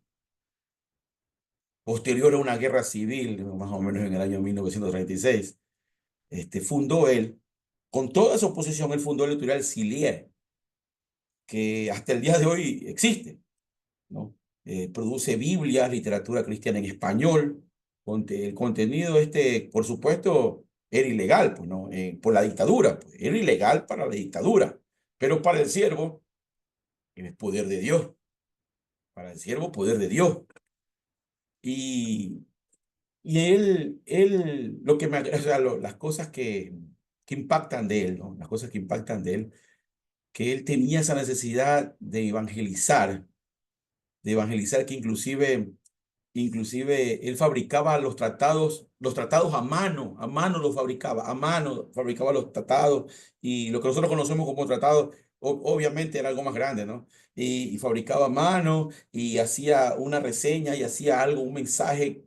posterior a una guerra civil, más o menos en el año 1936. Fundó él, con toda esa oposición, él fundó la editorial Silier, que hasta el día de hoy existe, ¿no? Produce Biblias, literatura cristiana en español. El contenido, por supuesto, era ilegal, pues, ¿no? Por la dictadura, pues, era ilegal para la dictadura, pero para el siervo es poder de Dios, para el siervo poder de Dios. Y lo que o sea, las cosas que impactan de él, ¿no? Las cosas que impactan de él, que él tenía esa necesidad de evangelizar, que inclusive él fabricaba los tratados a mano los fabricaba, a mano fabricaba los tratados, y lo que nosotros conocemos como tratados, obviamente era algo más grande, ¿no? Y fabricaba a mano y hacía una reseña y hacía algo, un mensaje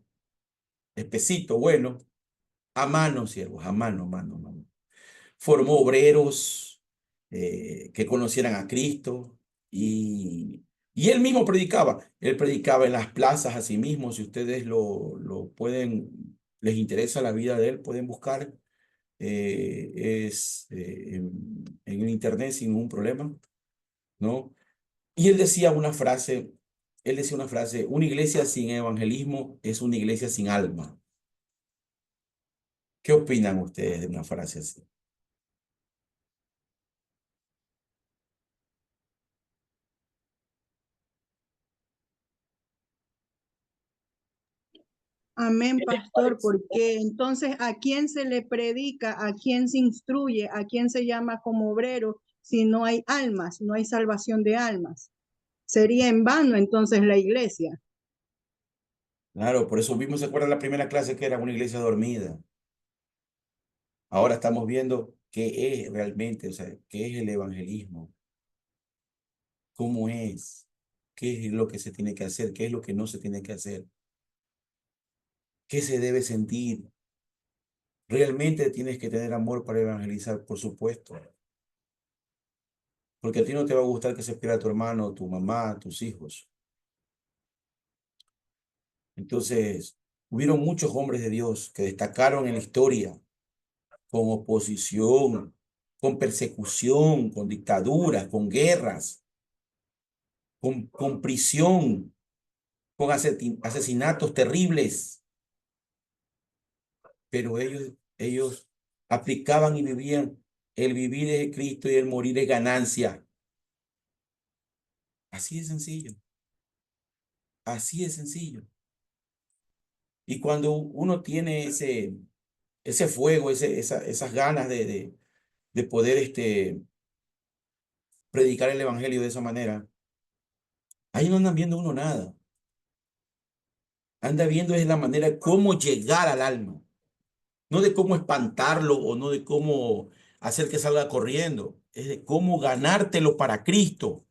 espesito, bueno, a mano, siervos, a mano, mano. Formó obreros que conocieran a Cristo y él mismo predicaba. Él predicaba en las plazas a sí mismo. Si ustedes lo pueden, les interesa la vida de él, pueden buscar en el internet sin ningún problema, ¿no? Y él decía una frase, una iglesia sin evangelismo es una iglesia sin alma. ¿Qué opinan ustedes de una frase así? Amén, pastor, porque entonces ¿a quién se le predica, a quién se instruye, a quién se llama como obrero si no hay almas, no hay salvación de almas? Sería en vano entonces la iglesia. Claro, por eso mismo se acuerda la primera clase que era una iglesia dormida. Ahora estamos viendo qué es realmente, o sea, qué es el evangelismo, cómo es, qué es lo que se tiene que hacer, qué es lo que no se tiene que hacer, qué se debe sentir. Realmente tienes que tener amor para evangelizar, por supuesto. Porque a ti no te va a gustar que se pierda tu hermano, tu mamá, tus hijos. Entonces, hubieron muchos hombres de Dios que destacaron en la historia con oposición, con persecución, con dictaduras, con guerras, con prisión, con asesinatos terribles. Pero ellos aplicaban y vivían: el vivir es Cristo y el morir es ganancia. Así de sencillo. Así de sencillo. Y cuando uno tiene ese fuego, esas ganas de poder predicar el evangelio de esa manera, ahí no andan viendo uno nada. Anda viendo es la manera de cómo llegar al alma, no de cómo espantarlo o no de cómo hacer que salga corriendo, es de cómo ganártelo para Cristo.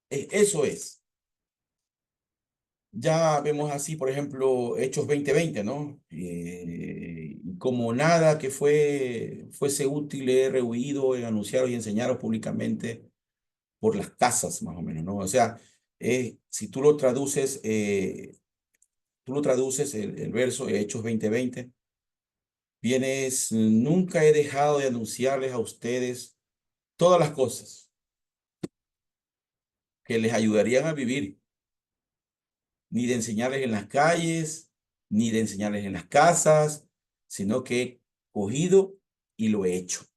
Eso es. Ya vemos así, por ejemplo, Hechos 20:20, ¿no? Como nada que fuese útil he rehuido en anunciaros y enseñaros públicamente por las casas, más o menos, ¿no? O sea, si tú lo traduces, el verso de Hechos 20:20, vienes, nunca he dejado de anunciarles a ustedes todas las cosas que les ayudarían a vivir, ni de enseñarles en las calles, ni de enseñarles en las casas, sino que he cogido y lo he hecho.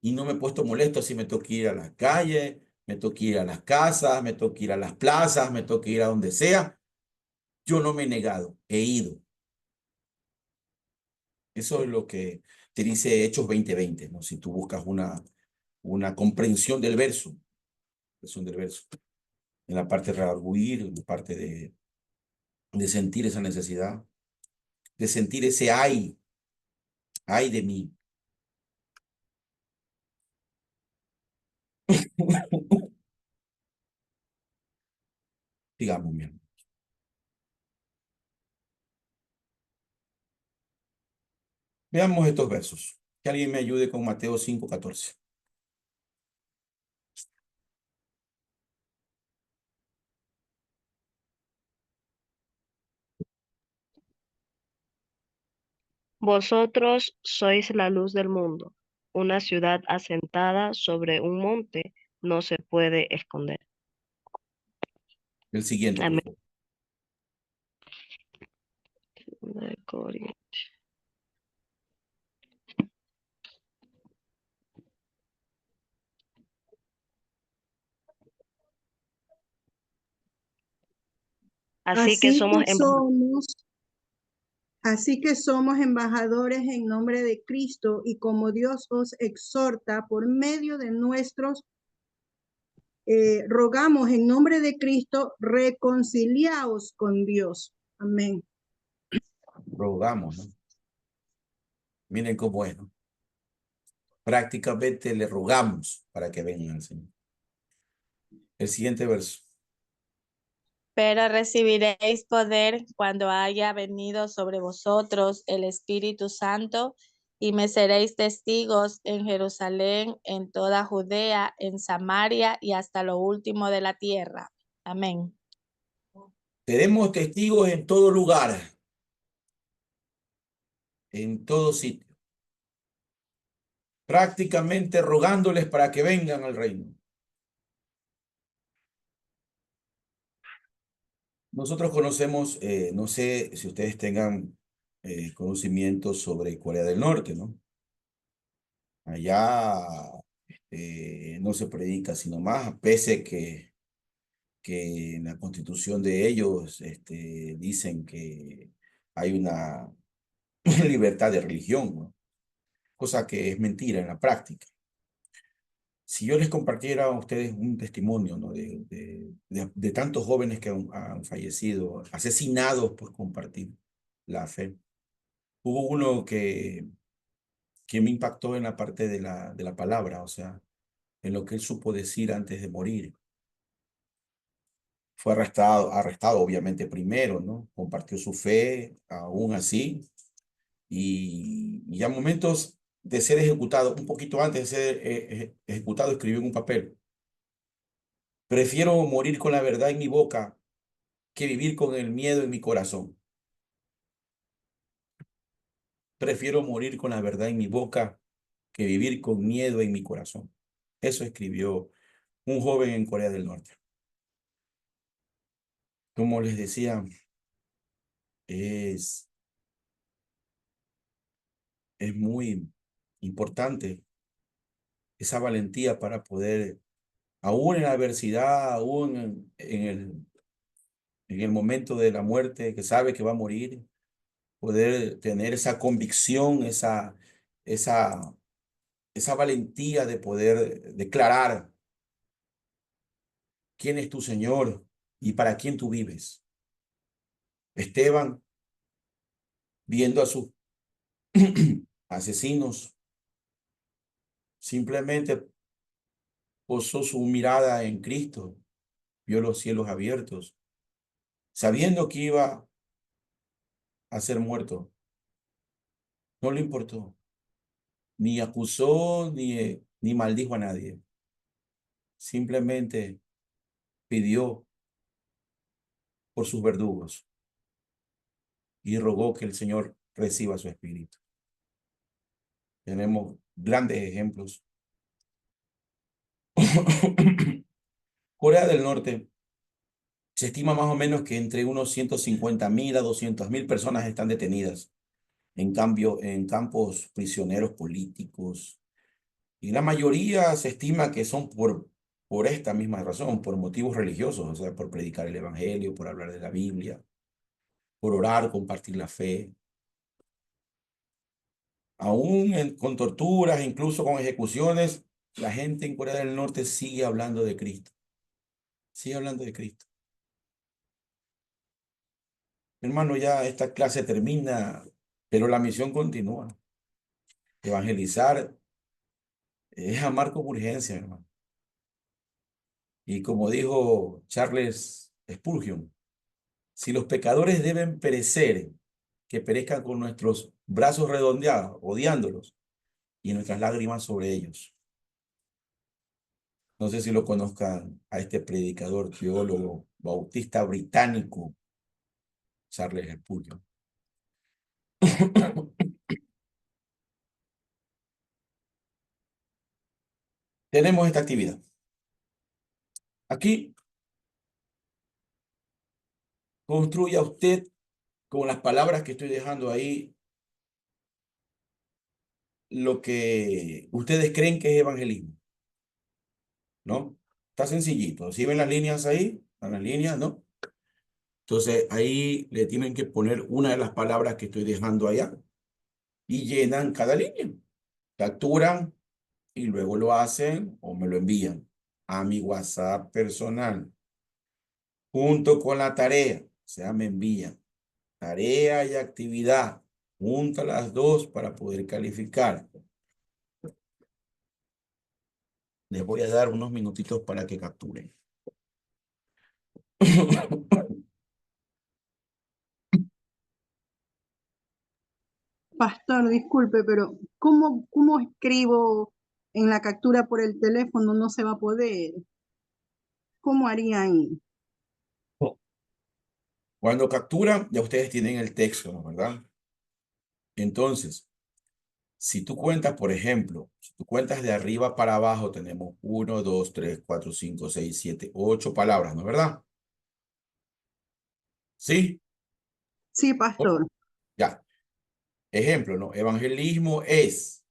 Y no me he puesto molesto si me toca ir a las calles, me toca ir a las casas, me toca ir a las plazas, me toca ir a donde sea. Yo no me he negado, he ido. Eso es lo que te dice Hechos 20:20, ¿no? Si tú buscas una comprensión del verso, en la parte de redarguir, en la parte de sentir esa necesidad, de sentir ese ay de mí. Digamos, mi hermano. Veamos estos versos. Que alguien me ayude con Mateo 5:14. Vosotros sois la luz del mundo. Una ciudad asentada sobre un monte no se puede esconder. El siguiente, por Amén. favor. Así que somos Así que somos embajadores en nombre de Cristo y como Dios os exhorta por medio de nuestros, rogamos en nombre de Cristo, reconciliaos con Dios. Amén. Rogamos, ¿no? Miren cómo es, ¿no? Prácticamente le rogamos para que vengan al Señor. El siguiente verso. Pero recibiréis poder cuando haya venido sobre vosotros el Espíritu Santo y me seréis testigos en Jerusalén, en toda Judea, en Samaria y hasta lo último de la tierra. Amén. Seremos testigos en todo lugar, en todo sitio, prácticamente rogándoles para que vengan al reino. Nosotros conocemos, no sé si ustedes tengan conocimientos sobre Corea del Norte, ¿no? Allá no se predica sino más, pese que en la constitución de ellos dicen que hay una libertad de religión, ¿no? Cosa que es mentira en la práctica. Si yo les compartiera a ustedes un testimonio, ¿no? de tantos jóvenes que han fallecido, asesinados por compartir la fe. Hubo uno que me impactó en la parte de la palabra, o sea, en lo que él supo decir antes de morir. Fue arrestado obviamente primero, ¿no? Compartió su fe, aún así, y a momentos de ser ejecutado, un poquito antes de ser ejecutado, escribió en un papel: prefiero morir con la verdad en mi boca que vivir con el miedo en mi corazón. Prefiero morir con la verdad en mi boca que vivir con miedo en mi corazón. Eso escribió un joven en Corea del Norte. Como les decía, es muy importante esa valentía para poder, aún en la adversidad, aún en en el momento de la muerte, que sabe que va a morir, poder tener esa convicción, esa valentía de poder declarar quién es tu Señor y para quién tú vives. Esteban, viendo a sus asesinos, simplemente posó su mirada en Cristo, vio los cielos abiertos, sabiendo que iba a ser muerto. No le importó, ni acusó, ni maldijo a nadie. Simplemente pidió por sus verdugos y rogó que el Señor reciba su espíritu. Tenemos grandes ejemplos. Corea del Norte, se estima más o menos que entre unos 150.000 a 200.000 personas están detenidas en campos prisioneros políticos. Y la mayoría se estima que son por esta misma razón, por motivos religiosos, o sea, por predicar el evangelio, por hablar de la Biblia, por orar, compartir la fe. Aún con torturas, incluso con ejecuciones, la gente en Corea del Norte sigue hablando de Cristo. Sigue hablando de Cristo. Hermano, ya esta clase termina, pero la misión continúa. Evangelizar es amar con urgencia, hermano. Y como dijo Charles Spurgeon, si los pecadores deben perecer, que perezcan con nuestros brazos redondeados, odiándolos, y nuestras lágrimas sobre ellos. No sé si lo conozcan a este predicador, teólogo, bautista británico, Charles Spurgeon. Tenemos esta actividad. Aquí construya usted con las palabras que estoy dejando ahí lo que ustedes creen que es evangelismo, ¿no? Está sencillito. ¿Sí ven las líneas ahí? ¿Están las líneas, no? Entonces ahí le tienen que poner una de las palabras que estoy dejando allá y llenan cada línea. Capturan y luego lo hacen o me lo envían a mi WhatsApp personal junto con la tarea. O sea, me envían tarea y actividad. Junta las dos para poder calificar. Les voy a dar unos minutitos para que capturen. Pastor, disculpe, pero ¿cómo escribo en la captura por el teléfono? No se va a poder. ¿Cómo haría ahí? Cuando capturan, ya ustedes tienen el texto, ¿no? ¿Verdad? Entonces, si tú cuentas, por ejemplo, si tú cuentas de arriba para abajo, tenemos 1, 2, 3, 4, 5, 6, 7, 8 palabras, ¿no es verdad? ¿Sí? Sí, pastor. Ya. Ejemplo, ¿no? Evangelismo es.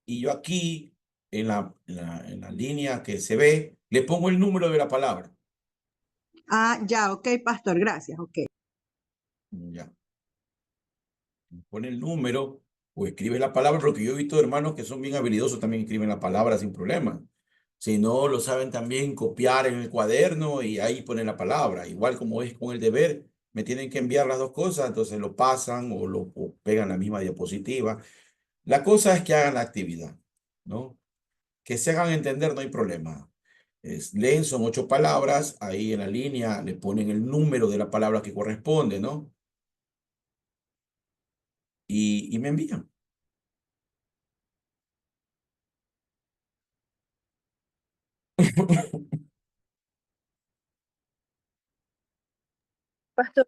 Y yo aquí, en la línea que se ve, le pongo el número de la palabra. Ah, ya, ok, pastor, gracias, ok. Ya. Pone el número o escribe la palabra, porque yo he visto hermanos que son bien habilidosos, también escriben la palabra sin problema. Si no, lo saben también copiar en el cuaderno y ahí ponen la palabra. Igual como es con el deber, me tienen que enviar las dos cosas, entonces lo pasan o pegan la misma diapositiva. La cosa es que hagan la actividad, ¿no? Que se hagan entender, no hay problema. Leen, son 8 palabras, ahí en la línea le ponen el número de la palabra que corresponde, ¿no? Y me envían. Pastor,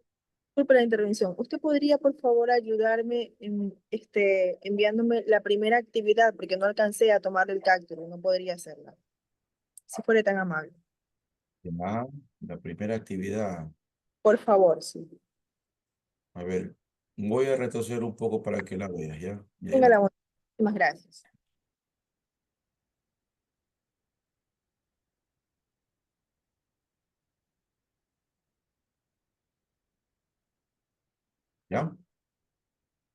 disculpe la intervención. ¿Usted podría, por favor, ayudarme enviándome la primera actividad? Porque no alcancé a tomar el capture, no podría hacerla. Si fuera tan amable. La primera actividad. Por favor, sí. A ver, voy a retroceder un poco para que la veas, ¿ya? Y ahí Tenga la bondad. Muchísimas gracias. ¿Ya?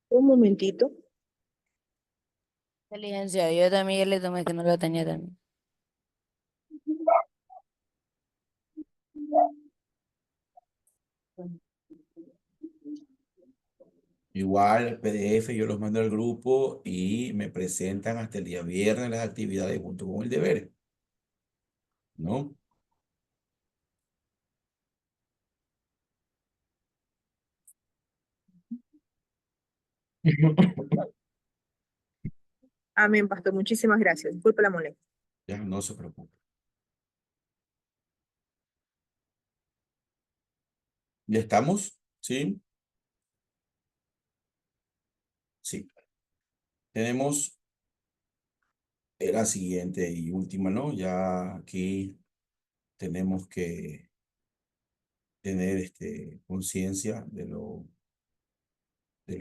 Un momentito. Inteligencia, yo también le tomé que no lo tenía también. Igual el PDF yo los mando al grupo y me presentan hasta el día viernes las actividades junto con el deber, ¿no? Amén, pastor. Muchísimas gracias. Disculpe la molestia. Ya, no se preocupe. ¿Ya estamos? ¿Sí? Sí. Tenemos la siguiente y última, ¿no? Ya aquí tenemos que tener conciencia de lo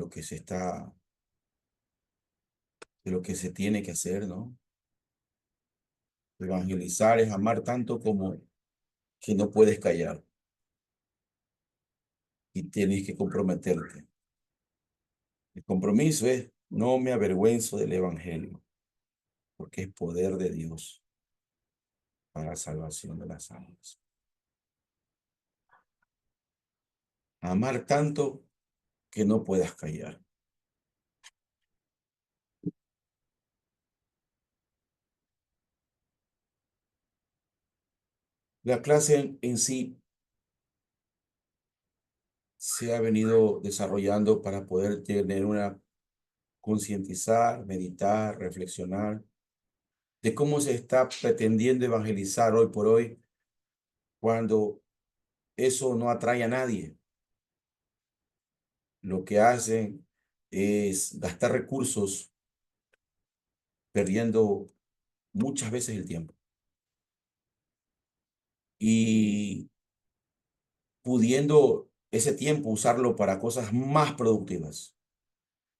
que se está, de lo que se tiene que hacer, ¿no? Evangelizar es amar tanto como que no puedes callar y tienes que comprometerte. El compromiso es: no me avergüenzo del evangelio, porque es poder de Dios para la salvación de las almas. Amar tanto que no puedas callar. La clase en sí se ha venido desarrollando para poder tener concientizar, meditar, reflexionar de cómo se está pretendiendo evangelizar hoy por hoy cuando eso no atrae a nadie. Lo que hacen es gastar recursos perdiendo muchas veces el tiempo y pudiendo ese tiempo usarlo para cosas más productivas,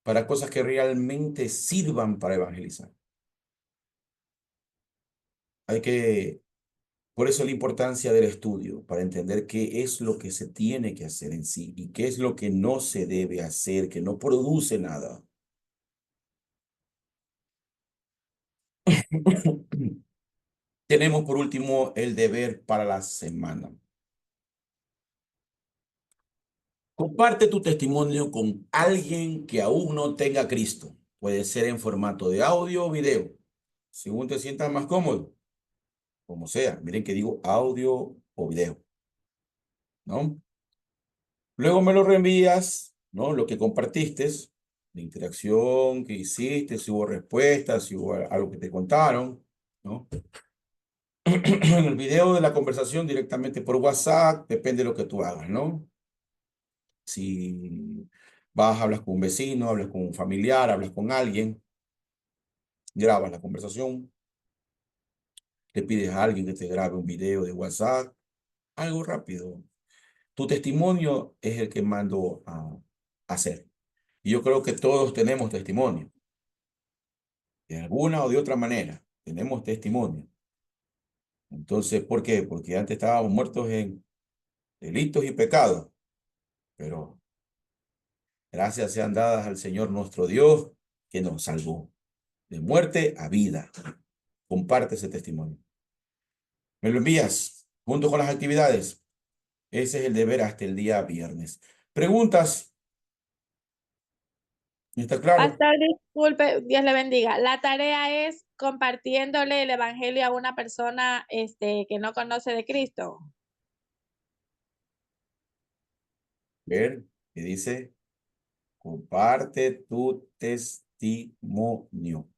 para cosas que realmente sirvan para evangelizar. Por eso la importancia del estudio, para entender qué es lo que se tiene que hacer en sí y qué es lo que no se debe hacer, que no produce nada. Tenemos por último el deber para la semana. Comparte tu testimonio con alguien que aún no tenga a Cristo. Puede ser en formato de audio o video, según te sientas más cómodo, como sea. Miren que digo audio o video, ¿no? Luego me lo reenvías, ¿no? Lo que compartiste, la interacción que hiciste, si hubo respuestas, si hubo algo que te contaron, ¿no? En el video de la conversación directamente por WhatsApp, depende de lo que tú hagas, ¿no? Si hablas con un vecino, hablas con un familiar, hablas con alguien, grabas la conversación, le pides a alguien que te grabe un video de WhatsApp, algo rápido. Tu testimonio es el que mando a hacer. Y yo creo que todos tenemos testimonio. De alguna o de otra manera, tenemos testimonio. Entonces, ¿por qué? Porque antes estábamos muertos en delitos y pecados, pero gracias sean dadas al Señor nuestro Dios, que nos salvó de muerte a vida. Comparte ese testimonio. Me lo envías junto con las actividades. Ese es el deber hasta el día viernes. ¿Preguntas? ¿Está claro? Pastor, disculpe, Dios le bendiga. La tarea es compartiéndole el evangelio a una persona que no conoce de Cristo. Ver, que dice, comparte tu testimonio.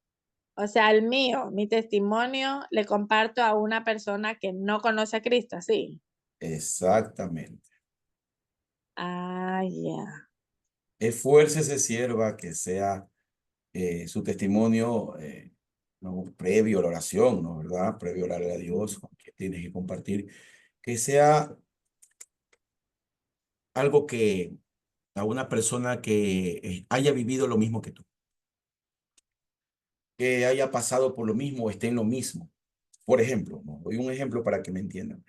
O sea, el mío, mi testimonio, le comparto a una persona que no conoce a Cristo, ¿sí? Exactamente. Ah, ya. Esfuércese, sierva, que sea su testimonio no, previo a la oración, ¿no? ¿Verdad? Previo a orarle a Dios, que tienes que compartir, que sea algo que a una persona que haya vivido lo mismo que tú, que haya pasado por lo mismo o esté en lo mismo. Por ejemplo, ¿no? Doy un ejemplo para que me entiendan.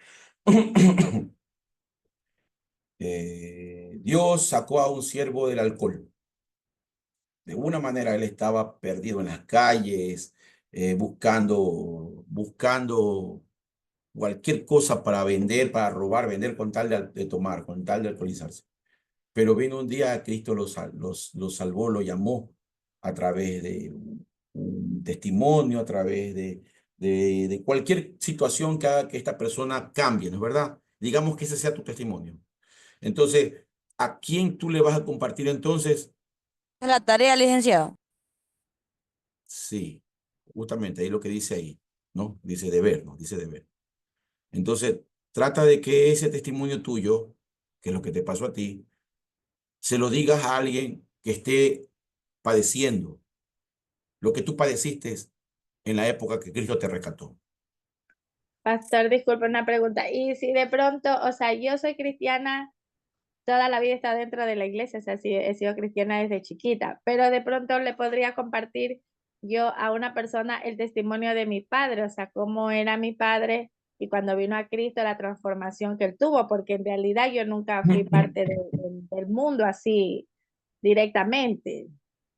Dios sacó a un siervo del alcohol. De una manera él estaba perdido en las calles, buscando cualquier cosa para vender, para robar, vender con tal de tomar, con tal de alcoholizarse. Pero vino un día, Cristo lo salvó, lo llamó a través de un testimonio, a través de cualquier situación que haga que esta persona cambie, ¿no es verdad? Digamos que ese sea tu testimonio. Entonces, ¿a quién tú le vas a compartir entonces? Es la tarea, licenciado. Sí, justamente ahí lo que dice ahí, ¿no? Dice deber, ¿no? Dice deber. Entonces, trata de que ese testimonio tuyo, que es lo que te pasó a ti, se lo digas a alguien que esté padeciendo lo que tú padeciste en la época que Cristo te rescató. Pastor, disculpe una pregunta. Y si de pronto, o sea, yo soy cristiana, toda la vida he estado dentro de la iglesia, o sea, sí, he sido cristiana desde chiquita, pero de pronto le podría compartir yo a una persona el testimonio de mi padre, o sea, cómo era mi padre y cuando vino a Cristo la transformación que él tuvo, porque en realidad yo nunca fui parte del mundo así directamente.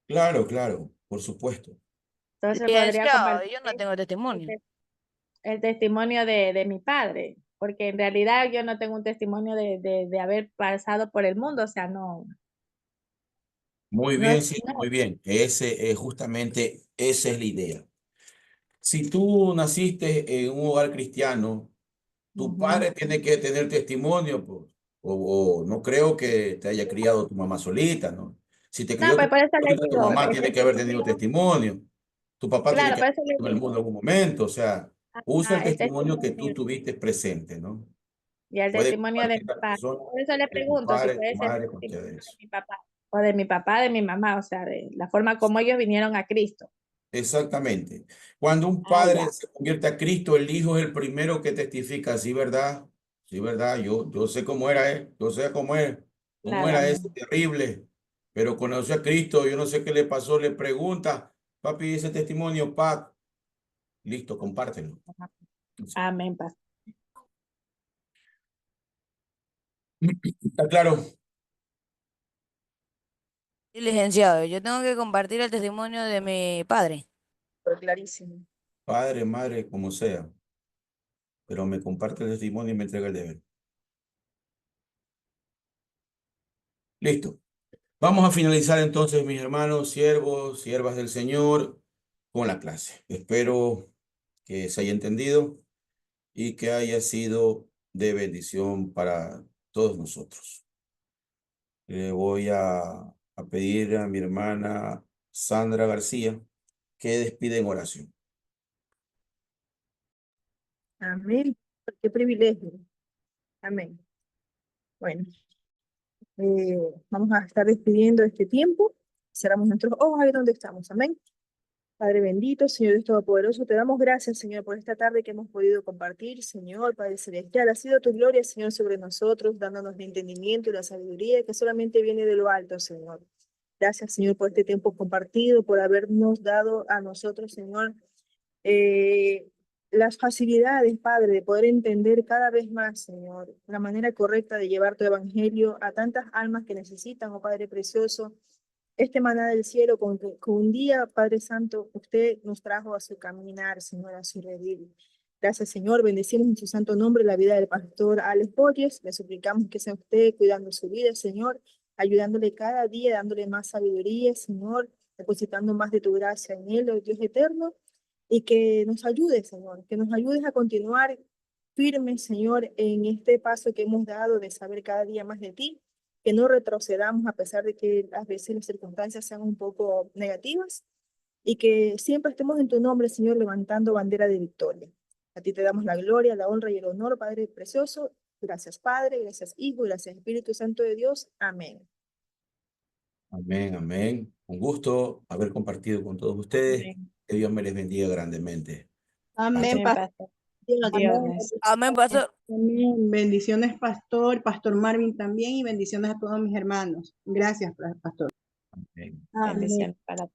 Claro, claro, por supuesto. Entonces podría Licenciado, compartir yo no tengo testimonio. el testimonio de mi padre, porque en realidad yo no tengo un testimonio de haber pasado por el mundo, o sea, no, Muy no bien, es, sí, no, muy bien. Ese es justamente, esa es la idea. Si tú naciste en un hogar cristiano, tu padre tiene que tener testimonio, pues, o no creo que te haya criado tu mamá solita, ¿no? Si te no, crió pues por eso le solita, tu digo, mamá el tiene que haber tenido testimonio, testimonio. Tu papá tiene claro, que por haber eso le estado en el mundo en digo, algún momento. O sea, usa el el testimonio que tú testimonio, tuviste presente, ¿no? y el Puede testimonio de compartir mi la padre. persona Por eso le de tu pregunto si padre, tu puede ser madre, el cualquiera de testimonio de eso. mi papá, o de mi papá, de mi mamá, o sea, de la forma como ellos vinieron a Cristo. Exactamente. Cuando un Ah, padre ya, se convierte a Cristo, el hijo es el primero que testifica, sí, ¿verdad? Sí, ¿verdad? Yo sé cómo era él, yo sé cómo claro, era ese amén. terrible, pero conoció a Cristo, yo no sé qué le pasó, le pregunta, papi, ese testimonio, pa, listo, compártelo. Amén, pastor. ¿Está claro? Sí, licenciado, yo tengo que compartir el testimonio de mi padre. Pero clarísimo. Padre, madre, como sea, pero me comparte el testimonio y me entrega el deber. Listo. Vamos a finalizar entonces, mis hermanos, siervos, siervas del Señor, con la clase. Espero que se haya entendido y que haya sido de bendición para todos nosotros. Le voy a pedir a mi hermana Sandra García que despide en oración. Amén. Qué privilegio. Amén. Bueno, vamos a estar despidiendo este tiempo. Cerramos nuestros ojos ahí donde estamos. Amén. Padre bendito, Señor Dios Todopoderoso, te damos gracias, Señor, por esta tarde que hemos podido compartir, Señor, Padre Celestial. Ha sido tu gloria, Señor, sobre nosotros, dándonos el entendimiento y la sabiduría que solamente viene de lo alto, Señor. Gracias, Señor, por este tiempo compartido, por habernos dado a nosotros, Señor, eh, las facilidades, Padre, de poder entender cada vez más, Señor, la manera correcta de llevar tu evangelio a tantas almas que necesitan, oh Padre precioso, este maná del cielo con un día, Padre Santo, usted nos trajo a su caminar, Señor, a su redil. Gracias, Señor. Bendecimos en su santo nombre la vida del pastor Alex Borges. Le suplicamos que sea usted cuidando su vida, Señor, ayudándole cada día, dándole más sabiduría, Señor, depositando más de tu gracia en él, oh Dios eterno, y que nos ayude, Señor, que nos ayudes a continuar firmes, Señor, en este paso que hemos dado de saber cada día más de ti, que no retrocedamos a pesar de que a veces las circunstancias sean un poco negativas y que siempre estemos en tu nombre, Señor, levantando bandera de victoria. A ti te damos la gloria, la honra y el honor, Padre precioso. Gracias, Padre, gracias, Hijo, gracias, Espíritu Santo de Dios. Amén. Amén, amén. Un gusto haber compartido con todos ustedes. Amén. Que Dios me les bendiga grandemente. Amén, Amén, pastor. pastor. Amén. Bendiciones. Amén, pastor. Amén. Bendiciones, pastor, pastor Marvin también, y bendiciones a todos mis hermanos. Gracias, pastor. Amén. Amén. Bendiciones para